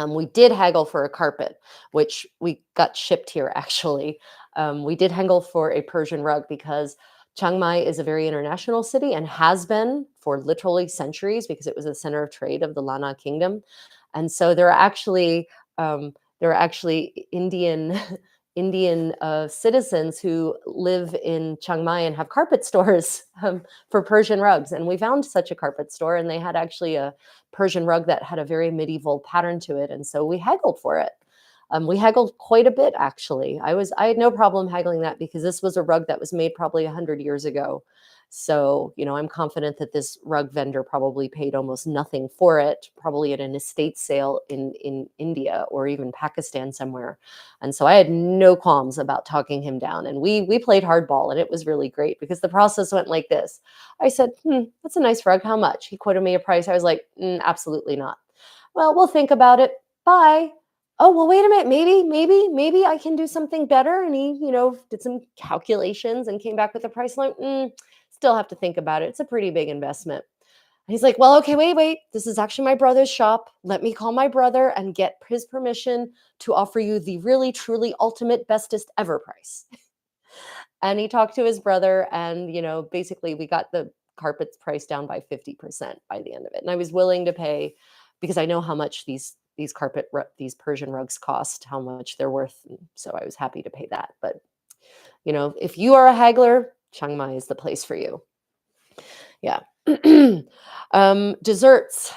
We did haggle for a carpet, which we got shipped here actually. We did haggle for a Persian rug because Chiang Mai is a very international city and has been for literally centuries because it was a center of trade of the Lana Kingdom. And so there are actually Indian Indian citizens who live in Chiang Mai and have carpet stores for Persian rugs. And we found such a carpet store, and they had actually a Persian rug that had a very medieval pattern to it. And so we haggled for it. We haggled quite a bit, actually. I had no problem haggling that because this was a rug that was made probably 100 years ago. So, I'm confident that this rug vendor probably paid almost nothing for it, probably at an estate sale in India or even Pakistan somewhere. And so I had no qualms about talking him down. And we played hardball, and it was really great because the process went like this. I said, that's a nice rug. How much? He quoted me a price. I was like, absolutely not. Well, we'll think about it. Bye. Oh, well, wait a minute. Maybe I can do something better. And he, did some calculations and came back with a price. Like, still have to think about it. It's a pretty big investment. And he's like, well, okay, wait. This is actually my brother's shop. Let me call my brother and get his permission to offer you the really, truly ultimate bestest ever price. And he talked to his brother, and, basically we got the carpets price down by 50% by the end of it. And I was willing to pay because I know how much these these Persian rugs cost, how much they're worth. And so I was happy to pay that. But, if you are a haggler, Chiang Mai is the place for you. Yeah. Desserts.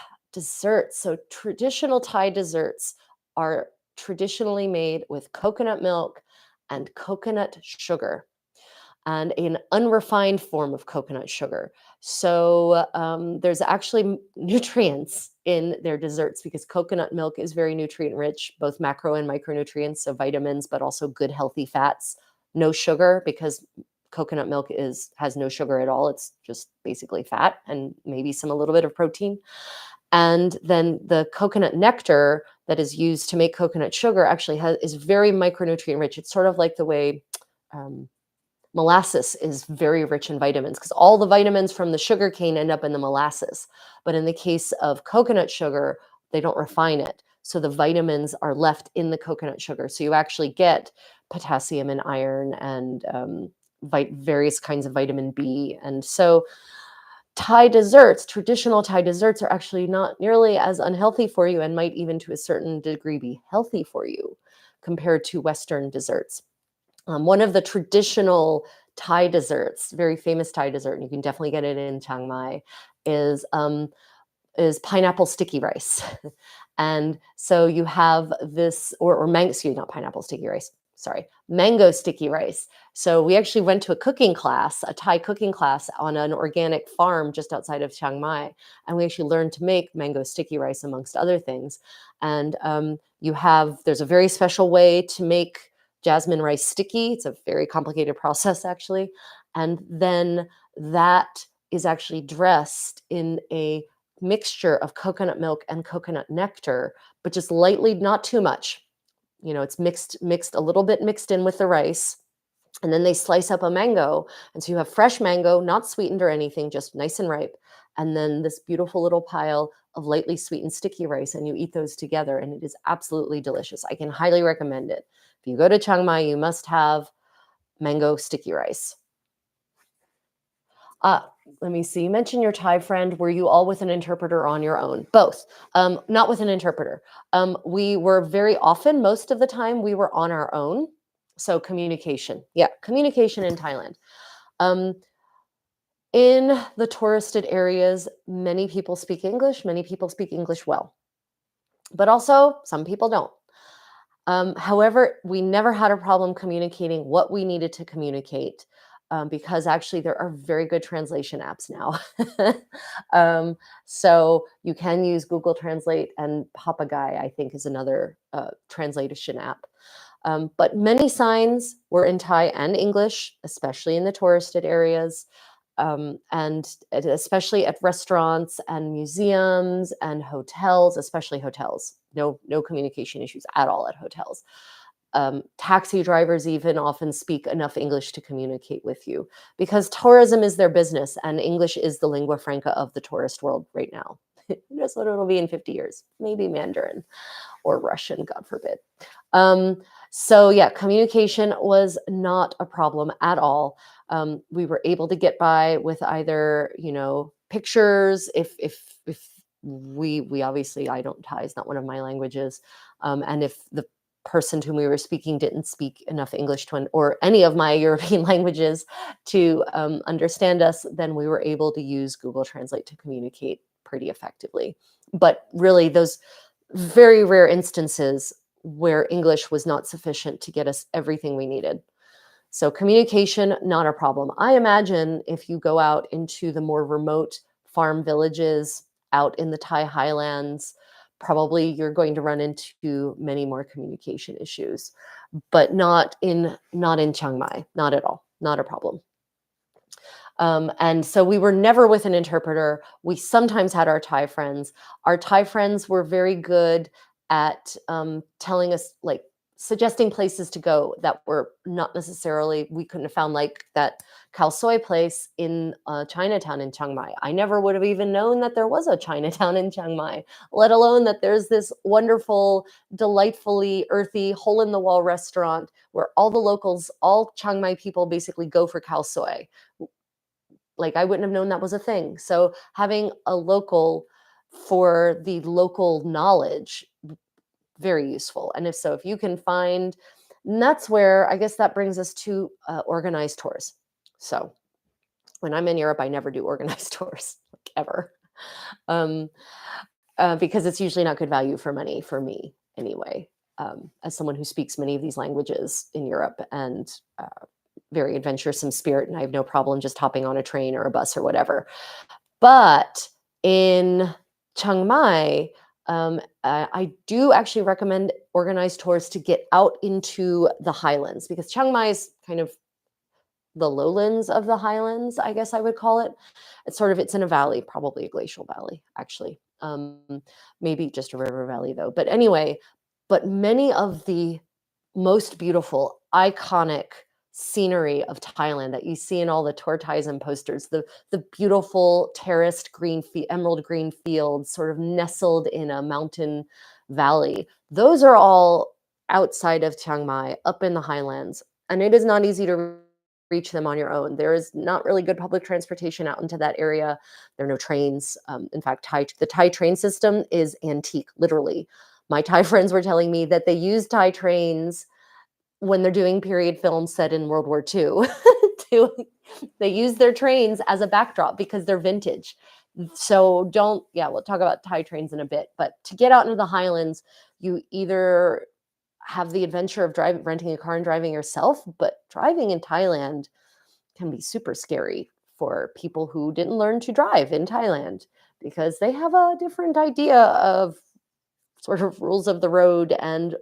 So traditional Thai desserts are traditionally made with coconut milk and coconut sugar, and an unrefined form of coconut sugar. So there's actually nutrients in their desserts because coconut milk is very nutrient rich, both macro and micronutrients, so vitamins, but also good healthy fats. No sugar because coconut milk has no sugar at all. It's just basically fat and maybe a little bit of protein. And then the coconut nectar that is used to make coconut sugar actually is very micronutrient rich. It's sort of like the way molasses is very rich in vitamins because all the vitamins from the sugar cane end up in the molasses. But in the case of coconut sugar, they don't refine it. So the vitamins are left in the coconut sugar. So you actually get potassium and iron and various kinds of vitamin B. And so traditional Thai desserts are actually not nearly as unhealthy for you and might even to a certain degree be healthy for you compared to Western desserts. One of the traditional Thai desserts, very famous Thai dessert, and you can definitely get it in Chiang Mai, is pineapple sticky rice. And so you have this, or mango, excuse me, not pineapple sticky rice, sorry, mango sticky rice. So we actually went to a Thai cooking class on an organic farm just outside of Chiang Mai. And we actually learned to make mango sticky rice amongst other things. And there's a very special way to make jasmine rice sticky. It's a very complicated process, actually. And then that is actually dressed in a mixture of coconut milk and coconut nectar, but just lightly, not too much. It's mixed a little bit mixed in with the rice. And then they slice up a mango. And so you have fresh mango, not sweetened or anything, just nice and ripe. And then this beautiful little pile of lightly sweetened sticky rice. And you eat those together. And it is absolutely delicious. I can highly recommend it. If you go to Chiang Mai, you must have mango sticky rice. Let me see. You mentioned your Thai friend. Were you all with an interpreter or on your own? Both. Not with an interpreter. We were very often, most of the time, we were on our own. So communication. Yeah, communication in Thailand. Um, in the touristed areas, many people speak English. Many people speak English well. But also, some people don't. However, we never had a problem communicating what we needed to communicate because actually there are very good translation apps now. So you can use Google Translate, and Papagai, I think, is another translation app. But many signs were in Thai and English, especially in the touristed areas. And especially at restaurants and museums and hotels, especially hotels. No communication issues at all at hotels. Taxi drivers even often speak enough English to communicate with you because tourism is their business and English is the lingua franca of the tourist world right now. That's what it'll be in 50 years, maybe Mandarin or Russian, God forbid. So yeah, communication was not a problem at all. We were able to get by with either, pictures. If we obviously, I don't Thai, is not one of my languages, and if the person to whom we were speaking didn't speak enough English or any of my European languages to understand us, then we were able to use Google Translate to communicate pretty effectively. But really, those very rare instances where English was not sufficient to get us everything we needed. So communication, not a problem. I imagine if you go out into the more remote farm villages out in the Thai highlands, probably you're going to run into many more communication issues, but not in Chiang Mai, not at all, not a problem. And so we were never with an interpreter. We sometimes had our Thai friends. Our Thai friends were very good at telling us, like, suggesting places to go that were not necessarily, we couldn't have found, like that khao soi place in Chinatown in Chiang Mai. I never would have even known that there was a Chinatown in Chiang Mai, let alone that there's this wonderful, delightfully earthy, hole-in-the-wall restaurant where all the locals, all Chiang Mai people basically go for khao soi. Like, I wouldn't have known that was a thing. So having a local for the local knowledge, very useful. And if you can find, and that's where I guess that brings us to organized tours. So when I'm in Europe, I never do organized tours, like, ever, because it's usually not good value for money for me anyway, as someone who speaks many of these languages in Europe and very adventuresome spirit, and I have no problem just hopping on a train or a bus or whatever. But in Chiang Mai, I do actually recommend organized tours to get out into the highlands, because Chiang Mai is kind of the lowlands of the highlands, I guess I would call it. It's in a valley, probably a glacial valley, actually. Maybe just a river valley though. But anyway, many of the most beautiful, iconic scenery of Thailand that you see in all the tour ties and posters, the beautiful terraced emerald green fields sort of nestled in a mountain valley. Those are all outside of Chiang Mai, up in the highlands, and it is not easy to reach them on your own. There is not really good public transportation out into that area. There are no trains. In fact, the Thai train system is antique, literally. My Thai friends were telling me that they use Thai trains when they're doing period films set in World War II. They use their trains as a backdrop because they're vintage. So we'll talk about Thai trains in a bit. But to get out into the highlands, you either have the adventure of renting a car and driving yourself, but driving in Thailand can be super scary for people who didn't learn to drive in Thailand, because they have a different idea of sort of rules of the road and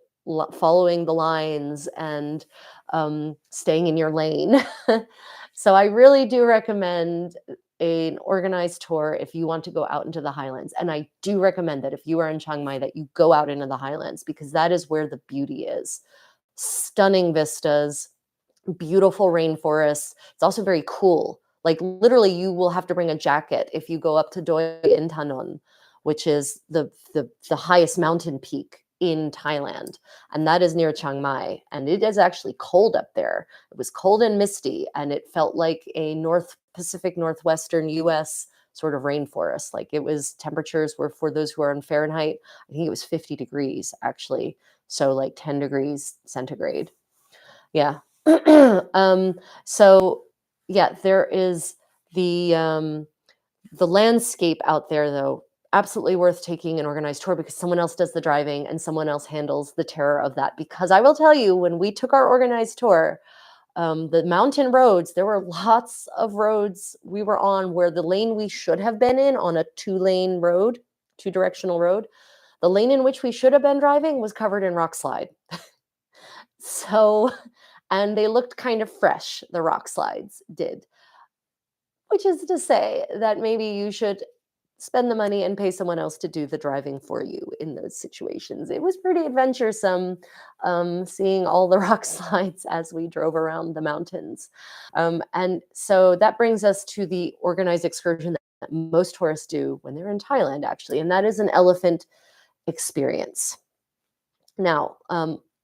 following the lines and staying in your lane. So I really do recommend an organized tour if you want to go out into the highlands. And I do recommend that if you are in Chiang Mai, that you go out into the highlands, because that is where the beauty is. Stunning vistas, beautiful rainforests. It's also very cool. Like, literally, you will have to bring a jacket if you go up to Doi Intanon, which is the highest mountain peak in Thailand, and that is near Chiang Mai. And it is actually cold up there. It was cold and misty, and it felt like a North Pacific Northwestern US sort of rainforest. Like it was, temperatures were, for those who are in Fahrenheit, I think it was 50 degrees actually. So like 10 degrees centigrade. Yeah. So yeah, there is the landscape out there, though, absolutely worth taking an organized tour, because someone else does the driving and someone else handles the terror of that. Because I will tell you, when we took our organized tour, the mountain roads, there were lots of roads we were on where the lane we should have been in, on a two-lane road, two-directional road, the lane in which we should have been driving was covered in rock slide. So, and they looked kind of fresh, the rock slides did. Which is to say that maybe you should spend the money and pay someone else to do the driving for you in those situations. It was pretty adventuresome, seeing all the rock slides as we drove around the mountains. And so that brings us to the organized excursion that most tourists do when they're in Thailand, actually, and that is an elephant experience. Now,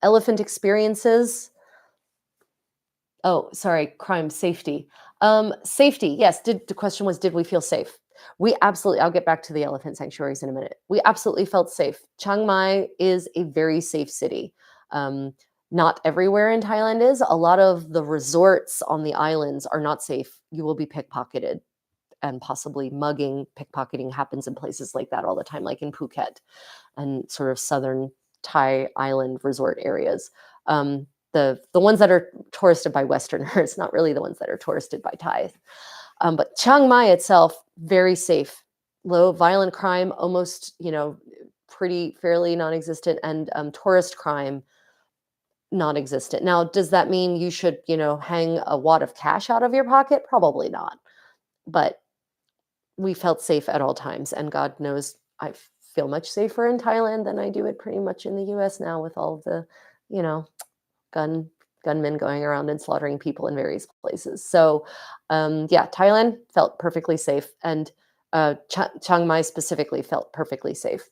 elephant experiences. Oh, sorry, crime, safety. Safety, yes. The question was, did we feel safe? We absolutely, I'll get back to the elephant sanctuaries in a minute. We absolutely felt safe. Chiang Mai is a very safe city. Not everywhere in Thailand is. A lot of the resorts on the islands are not safe. You will be pickpocketed, and possibly mugging, pickpocketing happens in places like that all the time, like in Phuket and sort of southern Thai island resort areas. The ones that are touristed by Westerners, not really the ones that are touristed by Thais. But Chiang Mai itself, very safe, low violent crime, almost, pretty fairly non-existent, and tourist crime non-existent. Now, does that mean you should, hang a wad of cash out of your pocket? Probably not. But we felt safe at all times, and God knows I feel much safer in Thailand than I do it pretty much in the US now, with all of the, gunmen going around and slaughtering people in various places. So, yeah, Thailand felt perfectly safe, and Chiang Mai specifically felt perfectly safe.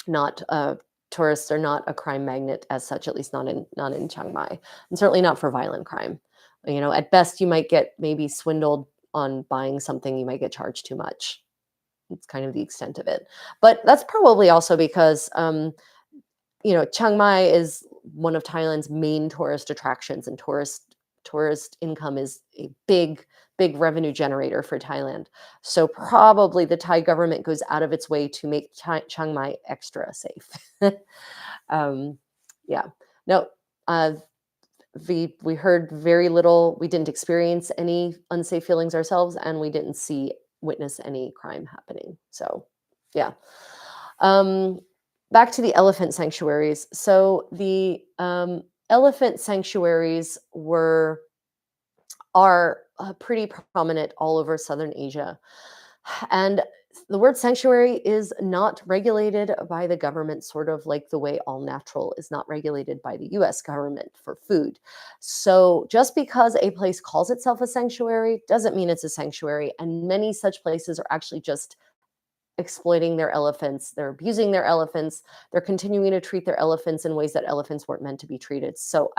Not tourists are not a crime magnet as such, at least not in Chiang Mai, and certainly not for violent crime. At best, you might get maybe swindled on buying something. You might get charged too much. It's kind of the extent of it. But that's probably also because Chiang Mai is one of Thailand's main tourist attractions, and tourist income is a big revenue generator for Thailand. So probably the Thai government goes out of its way to make Chiang Mai extra safe. Yeah. No, we heard very little. We didn't experience any unsafe feelings ourselves, and we didn't witness any crime happening. So, yeah. Back to the elephant sanctuaries. So the elephant sanctuaries are pretty prominent all over Southern Asia. And the word sanctuary is not regulated by the government, sort of like the way all natural is not regulated by the US government for food. So just because a place calls itself a sanctuary doesn't mean it's a sanctuary. And many such places are actually just exploiting their elephants. They're abusing their elephants. They're continuing to treat their elephants in ways that elephants weren't meant to be treated. So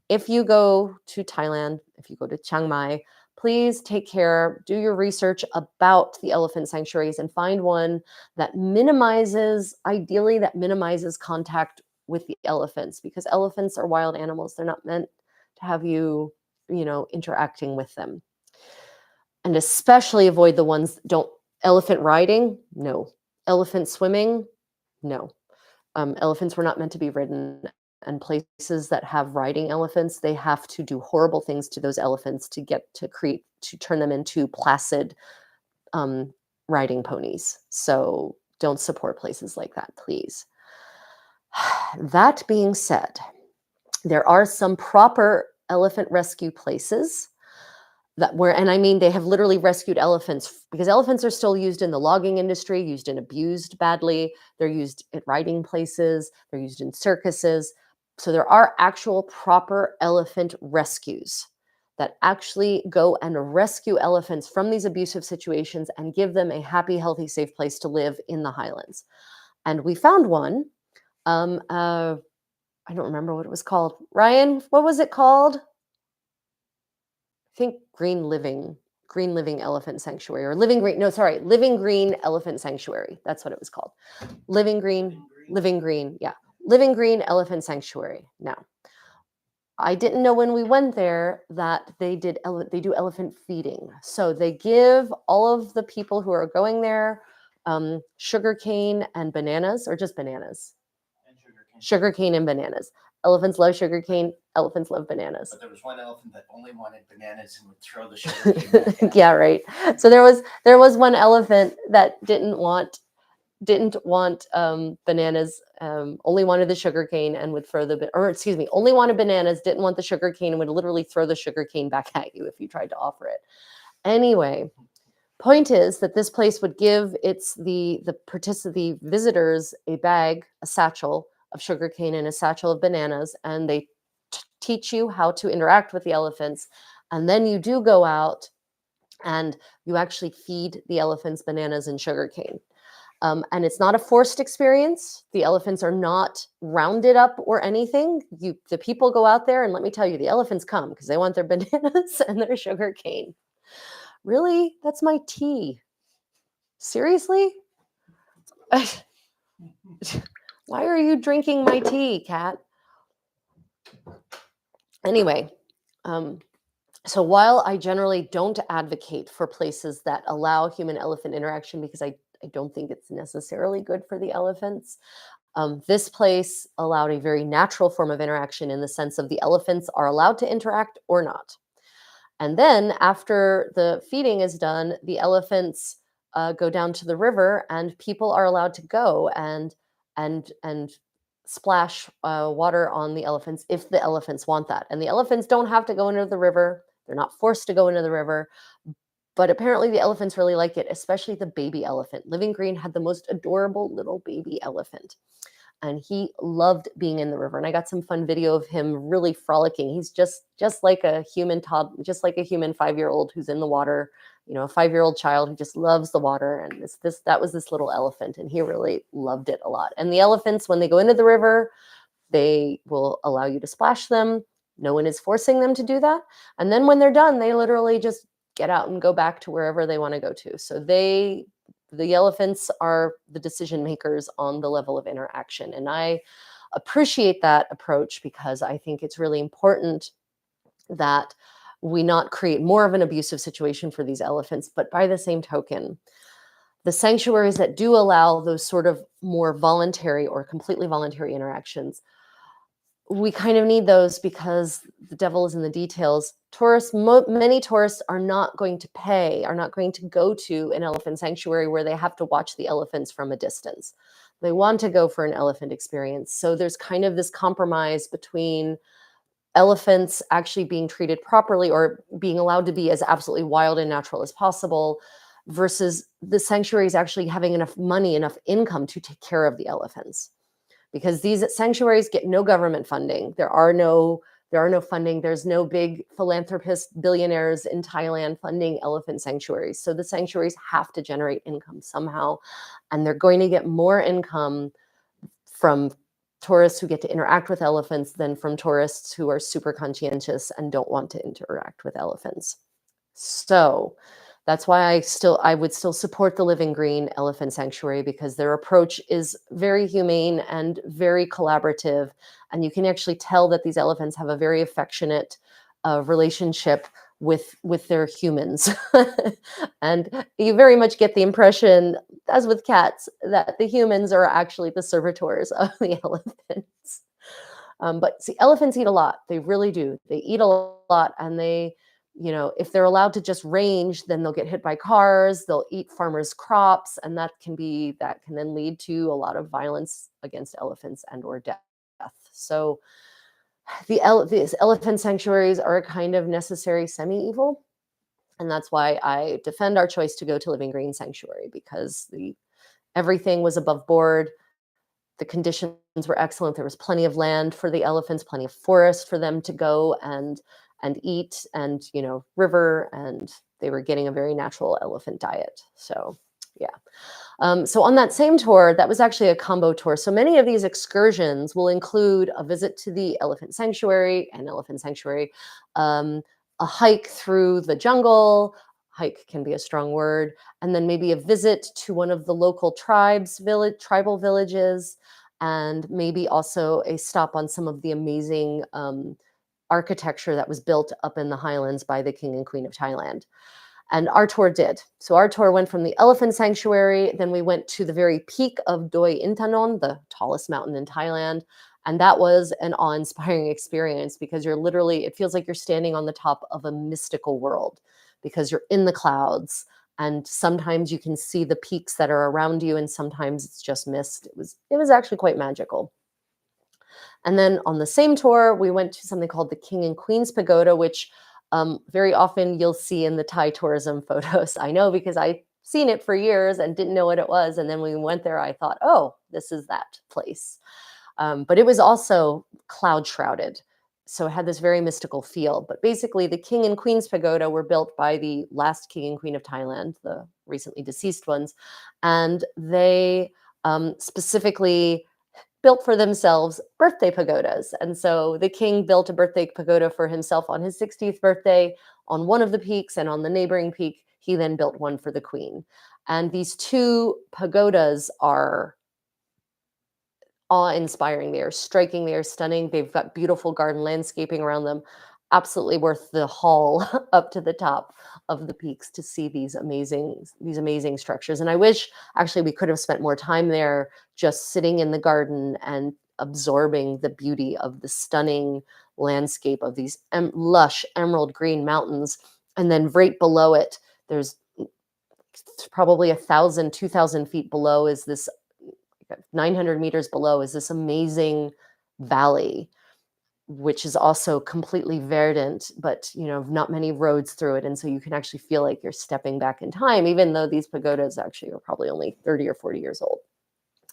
if you go to Thailand, if you go to Chiang Mai, please take care, do your research about the elephant sanctuaries, and find one that ideally minimizes contact with the elephants, because elephants are wild animals. They're not meant to have you, interacting with them. And especially avoid the ones elephant riding, no. Elephant swimming, no. Elephants were not meant to be ridden, and places that have riding elephants, they have to do horrible things to those elephants to turn them into placid riding ponies. So don't support places like that, please. That being said, there are some proper elephant rescue places they have literally rescued elephants, because elephants are still used in the logging industry, used and abused badly. They're used at riding places. They're used in circuses. So there are actual proper elephant rescues that actually go and rescue elephants from these abusive situations and give them a happy, healthy, safe place to live in the highlands. And we found one Um, uh, I don't remember what it was called. Ryan, what was it called? I think Green Living Elephant Sanctuary or Living Green. No, sorry, Living Green Elephant Sanctuary. That's what it was called. Living Green, Living green. Living Green. Yeah, Living Green Elephant Sanctuary. Now, I didn't know when we went there that they do elephant feeding. So they give all of the people who are going there sugar cane and bananas, or just bananas. And sugarcane. Sugar cane and bananas. Elephants love sugar cane. Elephants love bananas. But there was one elephant that only wanted bananas and would throw the sugarcane back at Yeah, right. So there was one elephant that didn't want bananas, only wanted the sugar cane and would throw or excuse me, only wanted bananas, didn't want the sugar cane, and would literally throw the sugar cane back at you if you tried to offer it. Anyway, point is that this place would give the visitors a bag, a satchel of sugar cane and a satchel of bananas, and they teach you how to interact with the elephants. And then you do go out and you actually feed the elephants bananas and sugar cane. And it's not a forced experience. The elephants are not rounded up or anything. The people go out there, and let me tell you, the elephants come because they want their bananas and their sugar cane. Really? That's my tea. Seriously? Why are you drinking my tea, Kat? Anyway, so while I generally don't advocate for places that allow human elephant interaction because I don't think it's necessarily good for the elephants, this place allowed a very natural form of interaction in the sense of the elephants are allowed to interact or not. And then after the feeding is done, the elephants go down to the river, and people are allowed to go and splash water on the elephants if the elephants want that. And the elephants don't have to go into the river. They're not forced to go into the river. But apparently the elephants really like it, especially the baby elephant. Living Green had the most adorable little baby elephant. And he loved being in the river. And I got some fun video of him really frolicking. He's just like a human just like a human 5-year-old who's in the water, a 5-year-old child who just loves the water. And that was this little elephant, and he really loved it a lot. And the elephants, when they go into the river, they will allow you to splash them. No one is forcing them to do that. And then when they're done, they literally just get out and go back to wherever they want to go to. So the elephants are the decision makers on the level of interaction. And I appreciate that approach because I think it's really important that we not create more of an abusive situation for these elephants. But by the same token, the sanctuaries that do allow those sort of more voluntary or completely voluntary interactions, we kind of need those because the devil is in the details. Many tourists are not going to go to an elephant sanctuary where they have to watch the elephants from a distance. They want to go for an elephant experience. So there's kind of this compromise between elephants actually being treated properly or being allowed to be as absolutely wild and natural as possible versus the sanctuaries actually having enough money, enough income to take care of the elephants. Because these sanctuaries get no government funding. There are no funding. There's no big philanthropist billionaires in Thailand funding elephant sanctuaries. So the sanctuaries have to generate income somehow. And they're going to get more income from tourists who get to interact with elephants than from tourists who are super conscientious and don't want to interact with elephants. So that's why I would still support the Living Green Elephant Sanctuary because their approach is very humane and very collaborative. And you can actually tell that these elephants have a very affectionate relationship with their humans. And you very much get the impression, as with cats, that the humans are actually the servitors of the elephants. But see, elephants eat a lot. They really do. They eat a lot, and if they're allowed to just range, then they'll get hit by cars, they'll eat farmers' crops, and that can then lead to a lot of violence against elephants and or death. So these elephant sanctuaries are a kind of necessary semi-evil. And that's why I defend our choice to go to Living Green Sanctuary, because everything was above board. The conditions were excellent. There was plenty of land for the elephants, plenty of forest for them to go and eat, and river, and they were getting a very natural elephant diet. So Yeah. So on that same tour, that was actually a combo tour. So many of these excursions will include a visit to the elephant sanctuary, um, a hike through the jungle. Hike can be a strong word, and then maybe a visit to one of the local tribal villages, and maybe also a stop on some of the amazing architecture that was built up in the highlands by the King and Queen of Thailand. And our tour did. So our tour went from the elephant sanctuary, then we went to the very peak of Doi Intanon, the tallest mountain in Thailand. And that was an awe-inspiring experience because it feels like you're standing on the top of a mystical world because you're in the clouds. And sometimes you can see the peaks that are around you, and sometimes it's just mist. It was actually quite magical. And then on the same tour, we went to something called the King and Queen's Pagoda, which very often you'll see in the Thai tourism photos. I know because I've seen it for years and didn't know what it was. And then when we went there, I thought, oh, this is that place. But it was also cloud shrouded. So it had this very mystical feel. But basically, the King and Queen's Pagoda were built by the last King and Queen of Thailand, the recently deceased ones. And they specifically built for themselves birthday pagodas. And so the king built a birthday pagoda for himself on his 60th birthday on one of the peaks, and on the neighboring peak, he then built one for the queen. And these two pagodas are awe-inspiring. They are striking, they are stunning. They've got beautiful garden landscaping around them. Absolutely worth the haul up to the top of the peaks to see these amazing structures. And I wish actually we could have spent more time there just sitting in the garden and absorbing the beauty of the stunning landscape of these lush emerald green mountains. And then right below it, there's probably 1,000, 2,000 feet below is this 900 meters below is this amazing valley, which is also completely verdant, but not many roads through it. And so you can actually feel like you're stepping back in time, even though these pagodas actually are probably only 30 or 40 years old.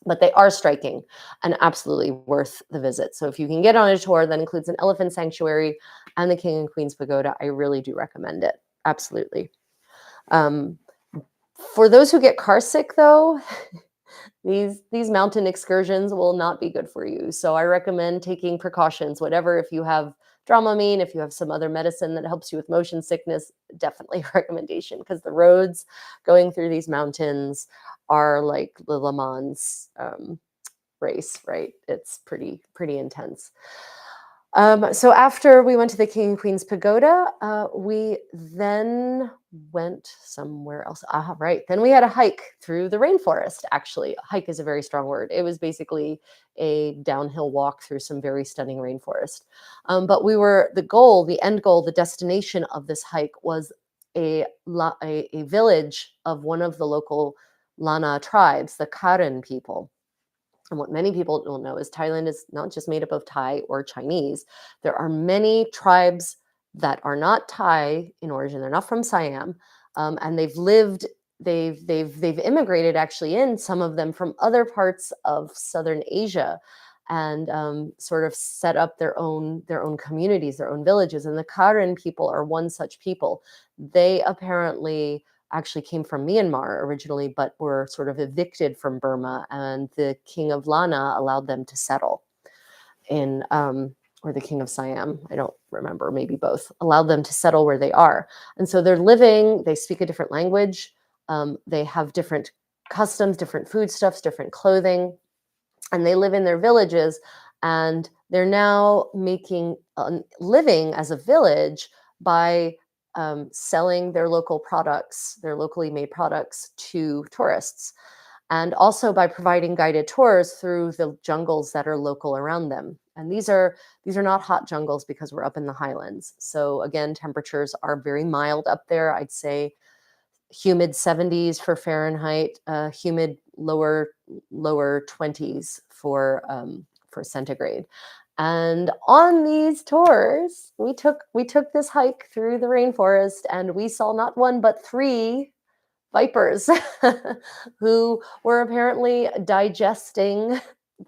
But they are striking and absolutely worth the visit. So if you can get on a tour that includes an elephant sanctuary and the King and Queen's Pagoda, I really do recommend it. Absolutely. For those who get car sick, though, these mountain excursions will not be good for you. So I recommend taking precautions, whatever. If you have Dramamine, if you have some other medicine that helps you with motion sickness, definitely a recommendation, because the roads going through these mountains are like the Le Mans race, right? It's pretty intense. So after we went to the King and Queen's Pagoda, we then went somewhere else. Right. Then we had a hike through the rainforest. Actually, hike is a very strong word. It was basically a downhill walk through some very stunning rainforest. But the end goal, the destination of this hike was a village of one of the local Lana tribes, the Karen people. And what many people don't know is Thailand is not just made up of Thai or Chinese. There are many tribes that are not Thai in origin. They're not from Siam, and they've immigrated actually in some of them from other parts of Southern Asia, and sort of set up their own communities, their own villages. And the Karen people are one such people. They apparently actually came from Myanmar originally, but were sort of evicted from Burma, and the King of Lana allowed them to settle in, or the King of Siam, I don't remember, maybe both, allowed them to settle where they are. And so they speak a different language, they have different customs, different foodstuffs, different clothing, and they live in their villages, and they're now making a living as a village by selling their local products, their locally made products, to tourists, and also by providing guided tours through the jungles that are local around them. And these are not hot jungles because we're up in the highlands. So again, temperatures are very mild up there. I'd say humid 70s for Fahrenheit, humid lower 20s for centigrade. And on these tours, we took this hike through the rainforest, and we saw not one but three vipers who were apparently digesting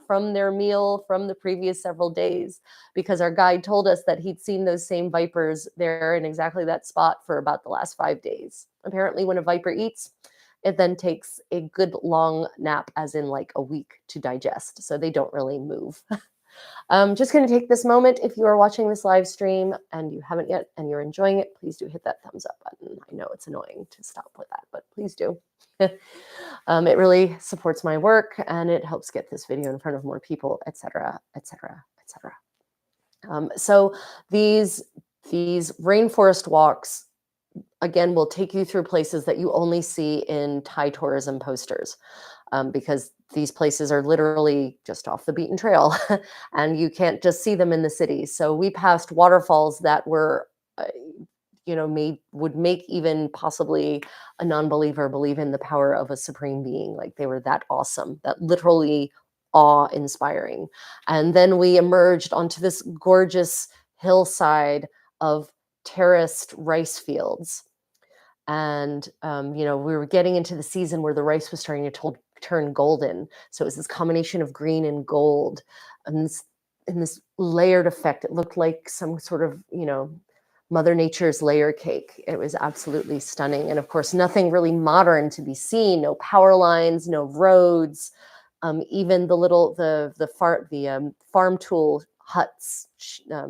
from their meal from the previous several days, because our guide told us that he'd seen those same vipers there in exactly that spot for about the last 5 days. Apparently, when a viper eats, it then takes a good long nap, as in like a week, to digest. So they don't really move. Just going to take this moment. If you are watching this live stream and you haven't yet and you're enjoying it, please do hit that thumbs up button. I know it's annoying to stop with that, but please do. It really supports my work and it helps get this video in front of more people, etc., etc., etc. So these rainforest walks, again, will take you through places that you only see in Thai tourism posters, because these places are literally just off the beaten trail and you can't just see them in the city. So we passed waterfalls that were, would make even possibly a non-believer believe in the power of a supreme being. Like they were that awesome, that literally awe-inspiring. And then we emerged onto this gorgeous hillside of terraced rice fields. And, we were getting into the season where the rice was starting to turn golden. So it was this combination of green and gold and this layered effect. It looked like some sort of, Mother Nature's layer cake. It was absolutely stunning. And of course, nothing really modern to be seen, no power lines, no roads. Even the farm tool huts,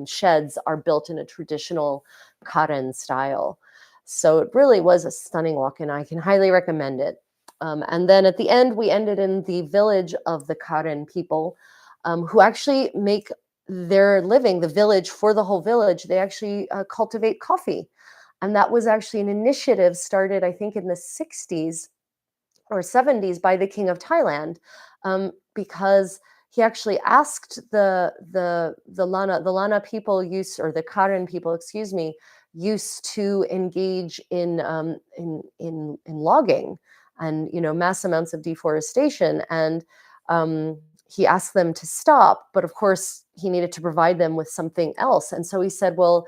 sheds are built in a traditional Karen style. So it really was a stunning walk, and I can highly recommend it. And then at the end, we ended in the village of the Karen people, who actually make their living, the village, for the whole village. They actually cultivate coffee. And that was actually an initiative started, I think, in the 60s or 70s by the King of Thailand, because he actually asked the Lana people or the Karen people, excuse me, used to engage in logging and mass amounts of deforestation, and he asked them to stop, but of course he needed to provide them with something else, and so he said, well,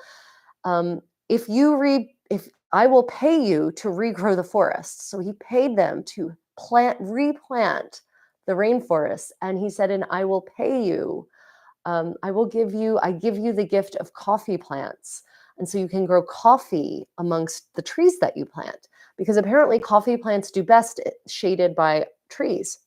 if I will pay you to regrow the forests. So he paid them to replant the rainforest, and he said, and I will pay you. I give you the gift of coffee plants. And so you can grow coffee amongst the trees that you plant, because apparently coffee plants do best shaded by trees.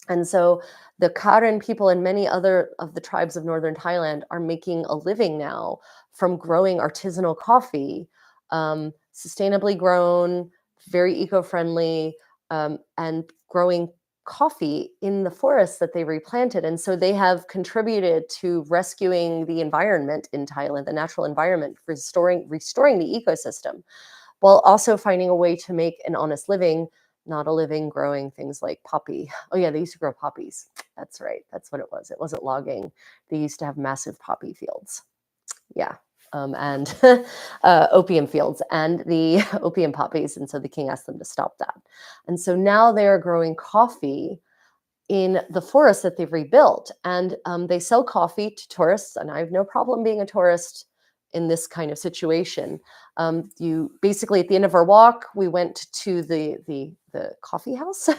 And so the Karen people and many other of the tribes of northern Thailand are making a living now from growing artisanal coffee, sustainably grown, very eco-friendly, and growing coffee in the forests that they replanted. And so they have contributed to rescuing the environment in Thailand, the natural environment, restoring the ecosystem, while also finding a way to make an honest living, not a living growing things like poppy. Oh yeah, they used to grow poppies. That's right. That's what it was. It wasn't logging. They used to have massive poppy fields. Yeah. And opium fields and the opium poppies. And so the king asked them to stop that. And so now they are growing coffee in the forest that they've rebuilt. And they sell coffee to tourists. And I have no problem being a tourist in this kind of situation. You basically, at the end of our walk, we went to the coffee house,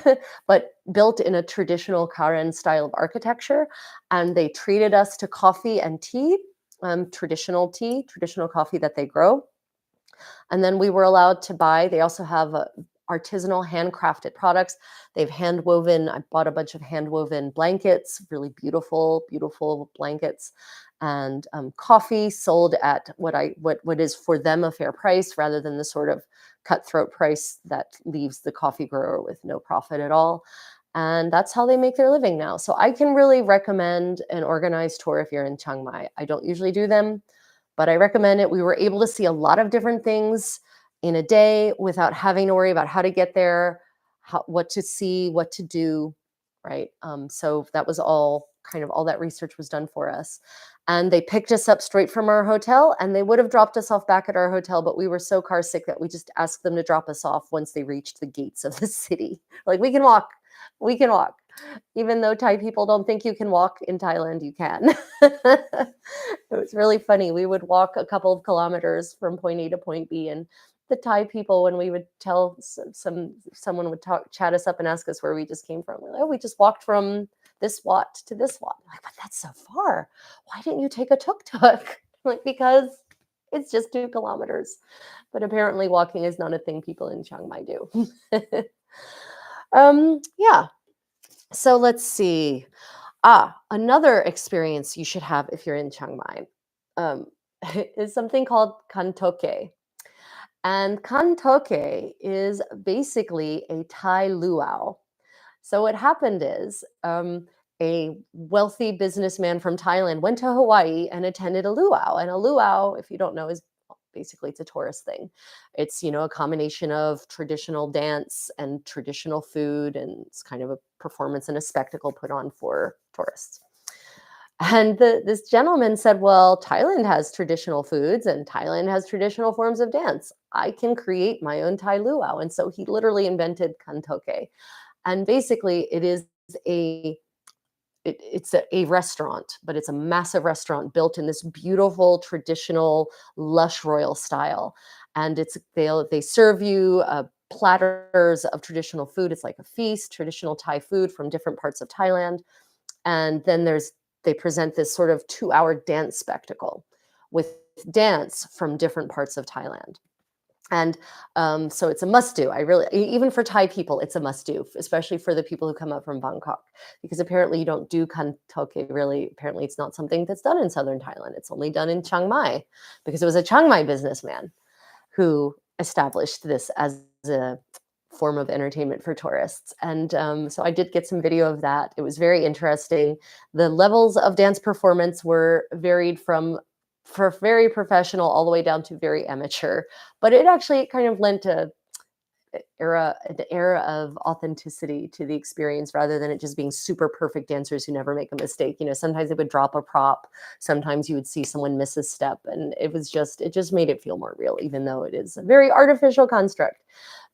but built in a traditional Karen style of architecture. And they treated us to coffee and tea. Traditional coffee that they grow. And then we were allowed to buy, they also have artisanal handcrafted products. They've hand woven, I bought a bunch of hand woven blankets, really beautiful, beautiful blankets, and coffee sold at what is for them a fair price, rather than the sort of cutthroat price that leaves the coffee grower with no profit at all. And that's how they make their living now. So I can really recommend an organized tour if you're in Chiang Mai. I don't usually do them, but I recommend it. We were able to see a lot of different things in a day without having to worry about how to get there, what to see, what to do, right? So that was all that research was done for us. And they picked us up straight from our hotel, and they would have dropped us off back at our hotel, but we were so car sick that we just asked them to drop us off once they reached the gates of the city. Like, we can walk. Even though Thai people don't think you can walk in Thailand, you can. It was really funny. We would walk a couple of kilometers from point A to point B, and the Thai people, when we would tell someone would chat us up and ask us where we just came from, we're like, oh, we just walked from this Wat to this Wat. I'm like, but that's so far. Why didn't you take a tuk-tuk? Like, because it's just 2 kilometers. But apparently walking is not a thing people in Chiang Mai do. Yeah. So let's see. Another experience you should have if you're in Chiang Mai um, is something called kantoke. And kantoke is basically a Thai luau. So what happened is a wealthy businessman from Thailand went to Hawaii and attended a luau. And a luau, if you don't know, is basically it's a tourist thing. It's a combination of traditional dance and traditional food, and it's kind of a performance and a spectacle put on for tourists. And this gentleman said, "Well, Thailand has traditional foods and Thailand has traditional forms of dance. I can create my own Thai luau." And so he literally invented kantoke. And basically, a it's a restaurant, but it's a massive restaurant built in this beautiful, traditional, lush royal style. And they serve you platters of traditional food. It's like a feast, traditional Thai food from different parts of Thailand. And then they present this sort of 2-hour dance spectacle with dance from different parts of Thailand. And so it's a must do. Even for Thai people, it's a must do, especially for the people who come up from Bangkok, because apparently you don't do kantoke really. Apparently, it's not something that's done in southern Thailand. It's only done in Chiang Mai, because it was a Chiang Mai businessman who established this as a form of entertainment for tourists. And so I did get some video of that. It was very interesting. The levels of dance performance were varied from for very professional all the way down to very amateur, but it actually kind of lent an era of authenticity to the experience, rather than it just being super perfect dancers who never make a mistake. Sometimes they would drop a prop, sometimes you would see someone miss a step, and it just made it feel more real, even though it is a very artificial construct.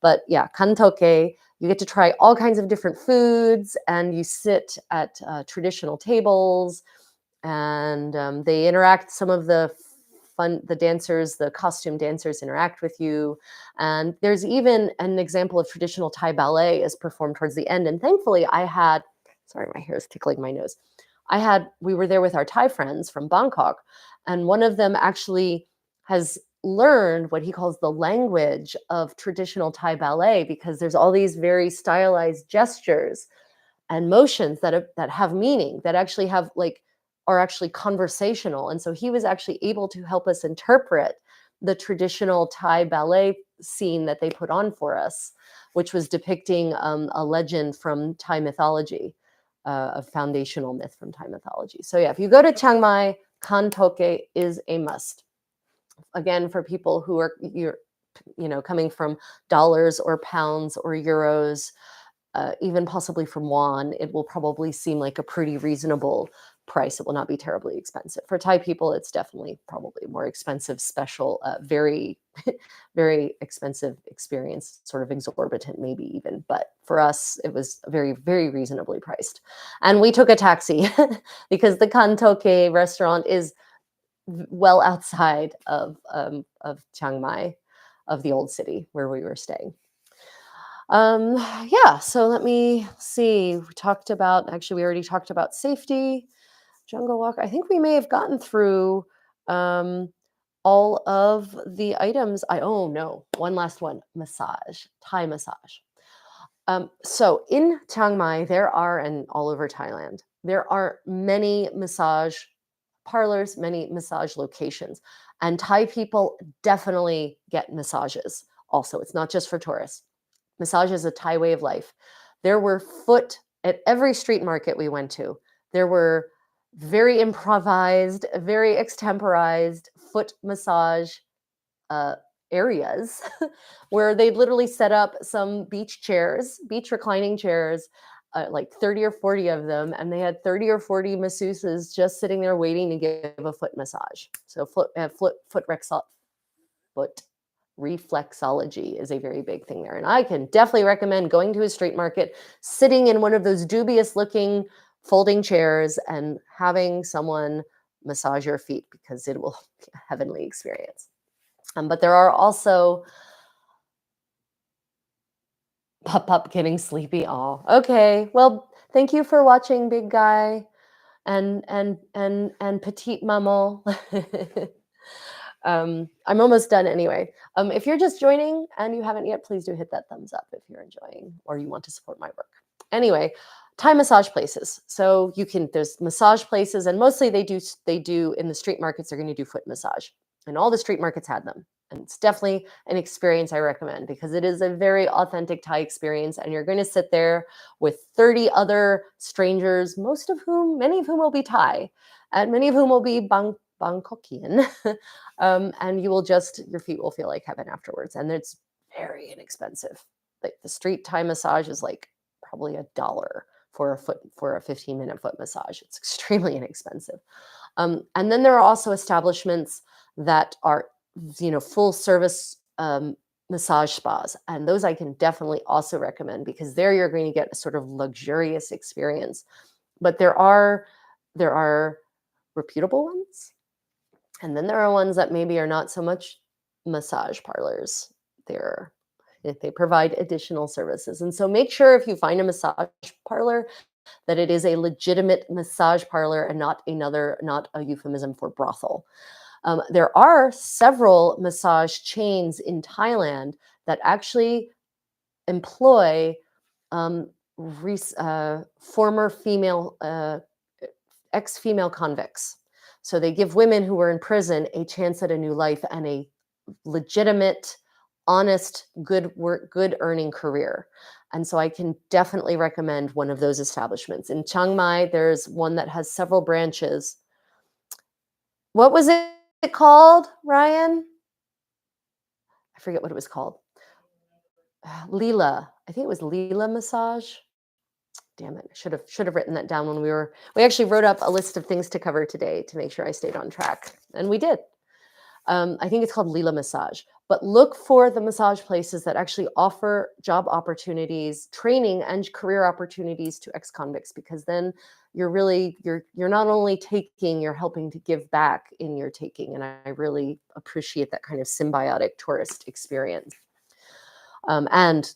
But yeah, kantoke, you get to try all kinds of different foods, and you sit at traditional tables, and they interact. Some of the dancers, the costume dancers, interact with you. And there's even an example of traditional Thai ballet is performed towards the end. And thankfully, sorry, my hair is tickling my nose. We were there with our Thai friends from Bangkok, and one of them actually has learned what he calls the language of traditional Thai ballet, because there's all these very stylized gestures and motions that have meaning, that actually are actually conversational. And so he was actually able to help us interpret the traditional Thai ballet scene that they put on for us, which was depicting a legend from Thai mythology, a foundational myth from Thai mythology. So yeah, if you go to Chiang Mai, kantoke is a must. Again, for people who are coming from dollars or pounds or euros, even possibly from won, it will probably seem like a pretty reasonable price. It will not be terribly expensive. For Thai people, it's definitely probably more expensive, special, very, very expensive experience, sort of exorbitant, maybe even. But for us, it was very, very reasonably priced. And we took a taxi because the Kantoke restaurant is well outside of Chiang Mai, of the old city where we were staying. Yeah, so let me see. We already talked about safety, jungle walk. I think we may have gotten through all of the items. Oh no, one last one, massage, Thai massage. So in Chiang Mai, and all over Thailand, there are many massage parlors, many massage locations, and Thai people definitely get massages. Also, it's not just for tourists. Massage is a Thai way of life. There were at every street market we went to, there were very improvised, very extemporized foot massage uh, areas where they literally set up some beach reclining chairs, like 30 or 40 of them, and they had 30 or 40 masseuses just sitting there waiting to give a foot massage. So foot reflexology is a very big thing there. And I can definitely recommend going to a street market, sitting in one of those dubious looking folding chairs and having someone massage your feet, because it will be a heavenly experience. But there are also Pup getting sleepy. Oh, okay. Well, thank you for watching, big guy and petite maman. I'm almost done anyway. If you're just joining and you haven't yet, please do hit that thumbs up if you're enjoying or you want to support my work. Anyway, Thai massage places. So there's massage places, and mostly they do in the street markets, they're going to do foot massage. And all the street markets had them. And it's definitely an experience I recommend because it is a very authentic Thai experience. And you're going to sit there with 30 other strangers, many of whom will be Thai, and many of whom will be Bangkokian. And your feet will feel like heaven afterwards. And it's very inexpensive. Like the street Thai massage is like probably $1 for a 15-minute foot massage. It's extremely inexpensive. And then there are also establishments that are, full service massage spas. And those I can definitely also recommend because there you're going to get a sort of luxurious experience. But there are reputable ones. And then there are ones that maybe are not so much massage parlors. They provide additional services. And so make sure if you find a massage parlor that it is a legitimate massage parlor and not a euphemism for brothel. There are several massage chains in Thailand that actually employ former female, ex-female convicts. So they give women who were in prison a chance at a new life and a legitimate, honest, good work, good earning career. And so I can definitely recommend one of those establishments. In Chiang Mai, there's one that has several branches. What was it called, Ryan? I forget what it was called. Leela. I think it was Leela Massage. Damn it. Should have written that down when we actually wrote up a list of things to cover today to make sure I stayed on track. And we did. I think it's called Leela Massage. But look for the massage places that actually offer job opportunities, training, and career opportunities to ex-convicts, because then you're not only taking, you're helping to give back in your taking. And I really appreciate that kind of symbiotic tourist experience. And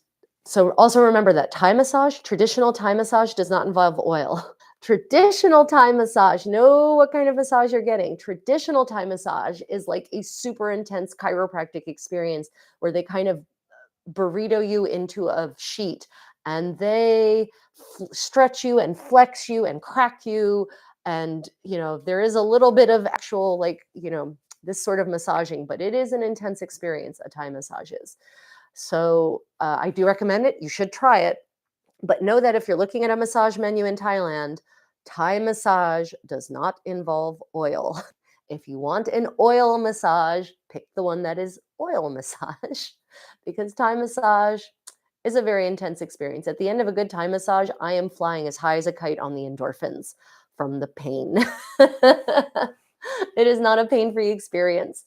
so also remember that traditional Thai massage does not involve oil. Traditional Thai massage, know what kind of massage you're getting. Traditional Thai massage is like a super intense chiropractic experience where they kind of burrito you into a sheet and they stretch you and flex you and crack you. And, there is a little bit of actual, this sort of massaging, but it is an intense experience, a Thai massage is. So I do recommend it. You should try it. But know that if you're looking at a massage menu in Thailand, Thai massage does not involve oil. If you want an oil massage, pick the one that is oil massage, because Thai massage is a very intense experience. At the end of a good Thai massage, I am flying as high as a kite on the endorphins from the pain. It is not a pain-free experience.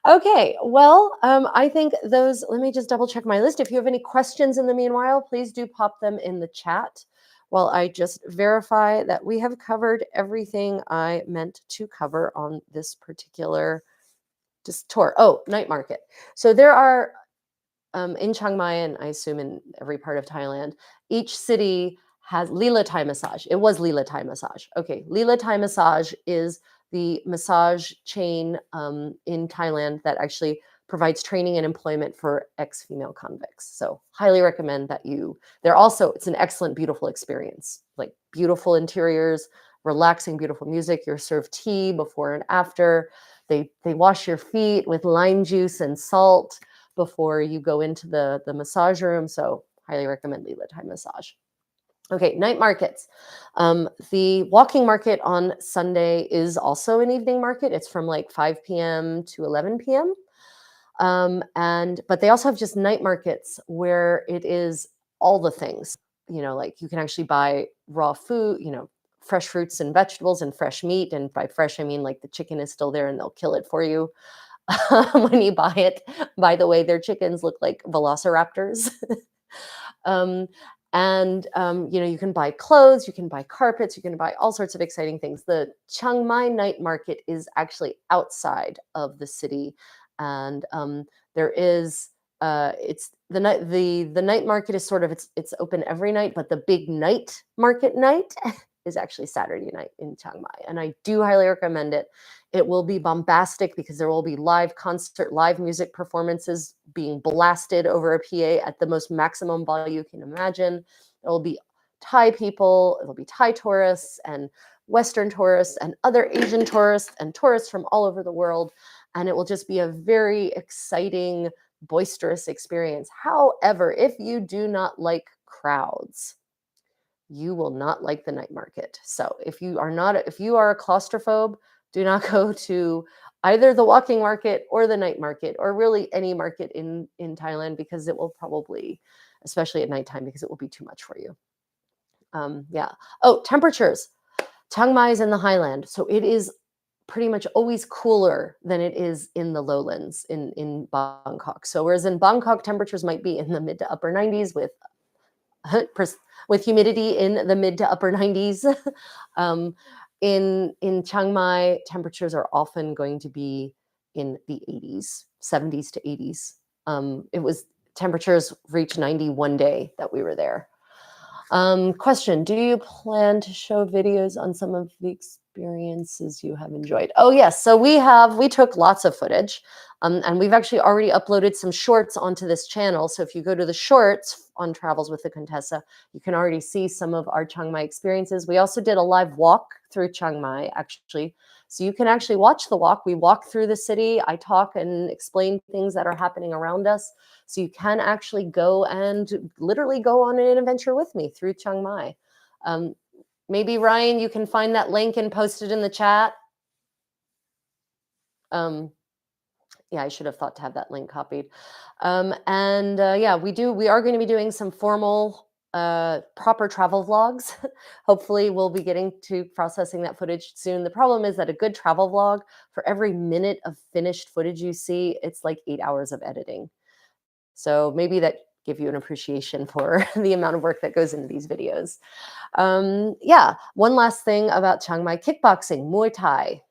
Okay, well, I think let me just double check my list. If you have any questions in the meanwhile, please do pop them in the chat while I just verify that we have covered everything I meant to cover on this particular tour. Oh, night market. So there are, in Chiang Mai, and I assume in every part of Thailand, each city has Leela Thai Massage. It was Leela Thai Massage. Okay, Leela Thai Massage is the massage chain in Thailand that actually provides training and employment for ex-female convicts. So highly recommend that it's an excellent, beautiful experience, like beautiful interiors, relaxing, beautiful music. You're served tea before and after. They wash your feet with lime juice and salt before you go into the massage room. So highly recommend Leela Thai Massage. Okay, night markets. The walking market on Sunday is also an evening market. It's from like 5 p.m. to 11 p.m. But they also have just night markets where it is all the things, like you can actually buy raw food, fresh fruits and vegetables and fresh meat. And by fresh, I mean like the chicken is still there and they'll kill it for you when you buy it. By the way, their chickens look like velociraptors. You can buy clothes, you can buy carpets, you can buy all sorts of exciting things. The Chiang Mai night market is actually outside of the city. And there is, it's the night market is sort of, it's open every night, but the big night market night is actually Saturday night in Chiang Mai. And I do highly recommend it. It will be bombastic because there will be live concert, live music performances being blasted over a PA at the most maximum volume you can imagine. There will be Thai people, it'll be Thai tourists and Western tourists and other Asian tourists and tourists from all over the world. And it will just be a very exciting, boisterous experience. However, if you do not like crowds, you will not like the night market. So if you are a claustrophobe, do not go to either the walking market or the night market, or really any market in Thailand, because it will probably, especially at nighttime, because it will be too much for you. Yeah. Oh, temperatures. Chiang Mai is in the highland, so it is pretty much always cooler than it is in the lowlands in Bangkok. So whereas in Bangkok, temperatures might be in the mid to upper 90s with humidity in the mid to upper 90s. In Chiang Mai, temperatures are often going to be in the 80s, 70s to 80s. Temperatures reached 90 one day that we were there. Question, do you plan to show videos on some of the experiences you have enjoyed? Oh yes, so we took lots of footage, and we've actually already uploaded some shorts onto this channel. So if you go to the shorts on Travels with the Contessa, you can already see some of our Chiang Mai experiences. We also did a live walk through Chiang Mai, actually. So you can actually watch the walk. We walk through the city. I talk and explain things that are happening around us. So you can actually go and literally go on an adventure with me through Chiang Mai. Maybe Ryan, you can find that link and post it in the chat. Yeah, I should have thought to have that link copied. Yeah, we are going to be doing some formal, proper travel vlogs. Hopefully we'll be getting to processing that footage soon. The problem is that a good travel vlog, for every minute of finished footage you see, it's like 8 hours of editing. So maybe that give you an appreciation for the amount of work that goes into these videos. Yeah, one last thing about Chiang Mai kickboxing, Muay Thai.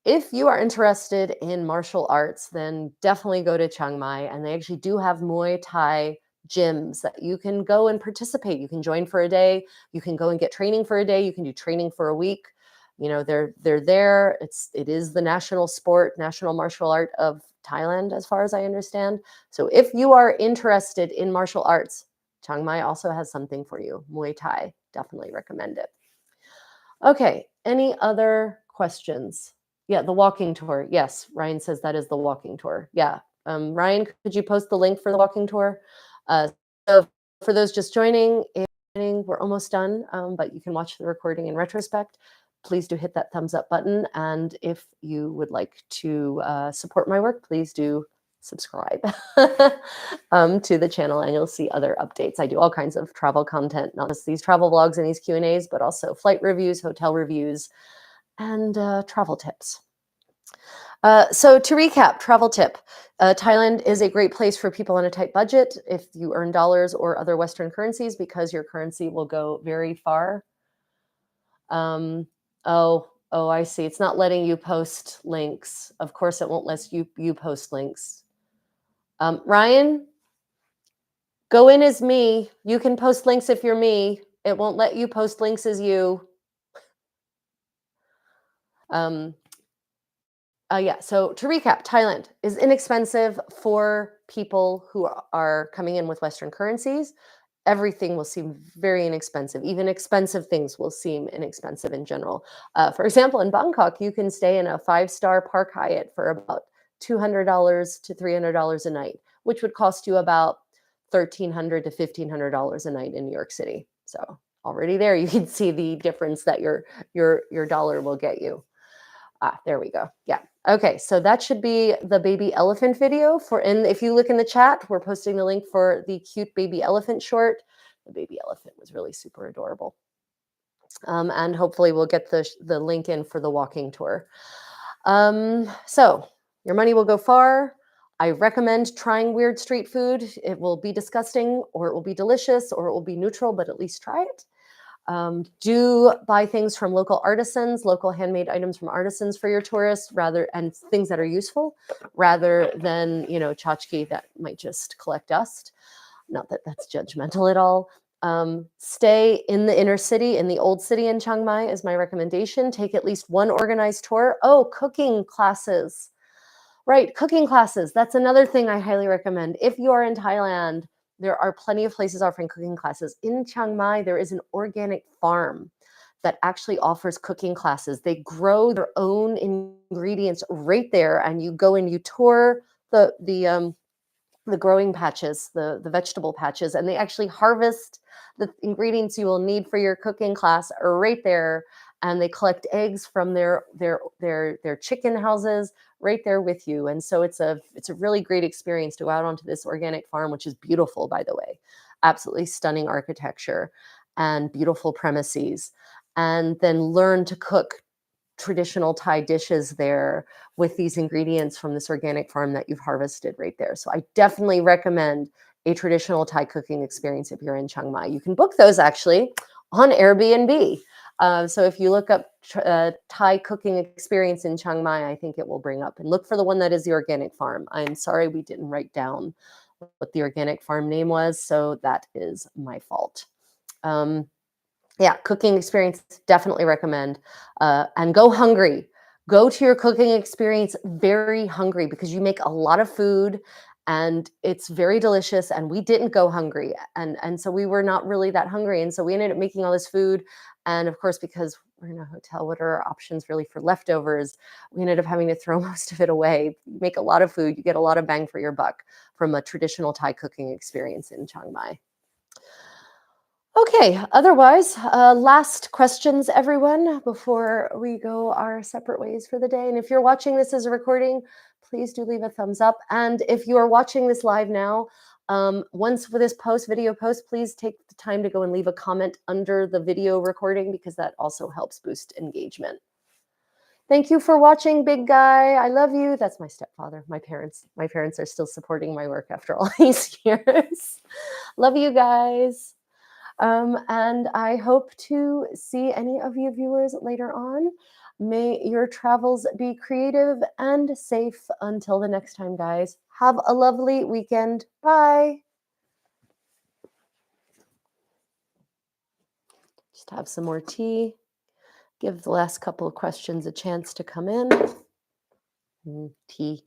If you are interested in martial arts, then definitely go to Chiang Mai, and they actually do have Muay Thai gyms that you can go and participate. You can join for a day. You can go and get training for a day. You can do training for a week. You know, they're there. It is the national sport, national martial art of Thailand, as far as I understand. So if you are interested in martial arts, Chiang Mai also has something for you. Muay Thai, definitely recommend it. Okay, any other questions? Yeah, the walking tour. Yes, Ryan says that is the walking tour. Yeah, Ryan, could you post the link for the walking tour? So for those just joining, we're almost done, but you can watch the recording in retrospect. Please do hit that thumbs up button. And if you would like to support my work, please do subscribe to the channel, and you'll see other updates. I do all kinds of travel content, not just these travel vlogs and these Q&As, but also flight reviews, hotel reviews, and travel tips. So to recap, travel tip. Thailand is a great place for people on a tight budget if you earn dollars or other Western currencies, because your currency will go very far. Oh, I see. It's not letting you post links. Of course, it won't let you post links. Ryan, go in as me. You can post links if you're me. It won't let you post links as you. Yeah, so to recap, Thailand is inexpensive for people who are coming in with Western currencies. Everything will seem very inexpensive. Even expensive things will seem inexpensive in general. For example, in Bangkok, you can stay in a 5-star Park Hyatt for about $200 to $300 a night, which would cost you about $1,300 to $1,500 a night in New York City. So already there, you can see the difference that your dollar will get you. There we go. Yeah. Okay. So that should be the baby elephant video and if you look in the chat, we're posting the link for the cute baby elephant short. The baby elephant was really super adorable. And hopefully we'll get the link in for the walking tour. So your money will go far. I recommend trying weird street food. It will be disgusting, or it will be delicious, or it will be neutral, but at least try it. Do buy things from local artisans, local handmade items from artisans for your tourists, and things that are useful, rather than, tchotchke that might just collect dust. Not that that's judgmental at all. Stay in the inner city, in the old city in Chiang Mai is my recommendation. Take at least one organized tour. Oh, cooking classes. Right, cooking classes. That's another thing I highly recommend. If you are in Thailand, there are plenty of places offering cooking classes. In Chiang Mai, there is an organic farm that actually offers cooking classes. They grow their own ingredients right there, and you go and you tour the growing patches, the vegetable patches, and they actually harvest the ingredients you will need for your cooking class right there. And they collect eggs from their chicken houses right there with you. And so it's a really great experience to go out onto this organic farm, which is beautiful, by the way. Absolutely stunning architecture and beautiful premises. And then learn to cook traditional Thai dishes there with these ingredients from this organic farm that you've harvested right there. So I definitely recommend a traditional Thai cooking experience if you're in Chiang Mai. You can book those actually on Airbnb. So if you look up Thai cooking experience in Chiang Mai, I think it will bring up, and look for the one that is the organic farm. I'm sorry we didn't write down what the organic farm name was, so that is my fault. Yeah, cooking experience, definitely recommend. And go hungry. Go to your cooking experience very hungry, because you make a lot of food and it's very delicious. And we didn't go hungry. And so we were not really that hungry. And so we ended up making all this food. And of course, because we're in a hotel, what are our options really for leftovers? We ended up having to throw most of it away. You make a lot of food, you get a lot of bang for your buck from a traditional Thai cooking experience in Chiang Mai. Okay, otherwise, last questions, everyone, before we go our separate ways for the day. And if you're watching this as a recording, please do leave a thumbs up. And if you are watching this live now, once for this video post, please take the time to go and leave a comment under the video recording, because that also helps boost engagement. Thank you for watching, big guy. I love you. That's my stepfather. My parents are still supporting my work after all these years. Love you guys. And I hope to see any of you viewers later on. May your travels be creative and safe. Until the next time, guys. Have a lovely weekend. Bye. Just have some more tea. Give the last couple of questions a chance to come in. Tea.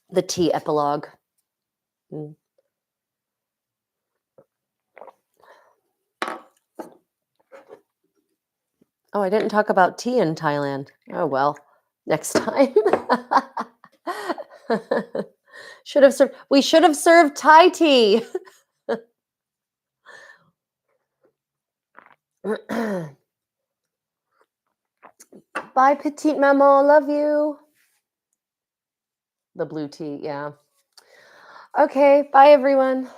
The tea epilogue. Oh, I didn't talk about tea in Thailand. Oh, well, next time. We should have served Thai tea. Bye, petite maman. Love you. The blue tea, yeah. Okay, bye, everyone.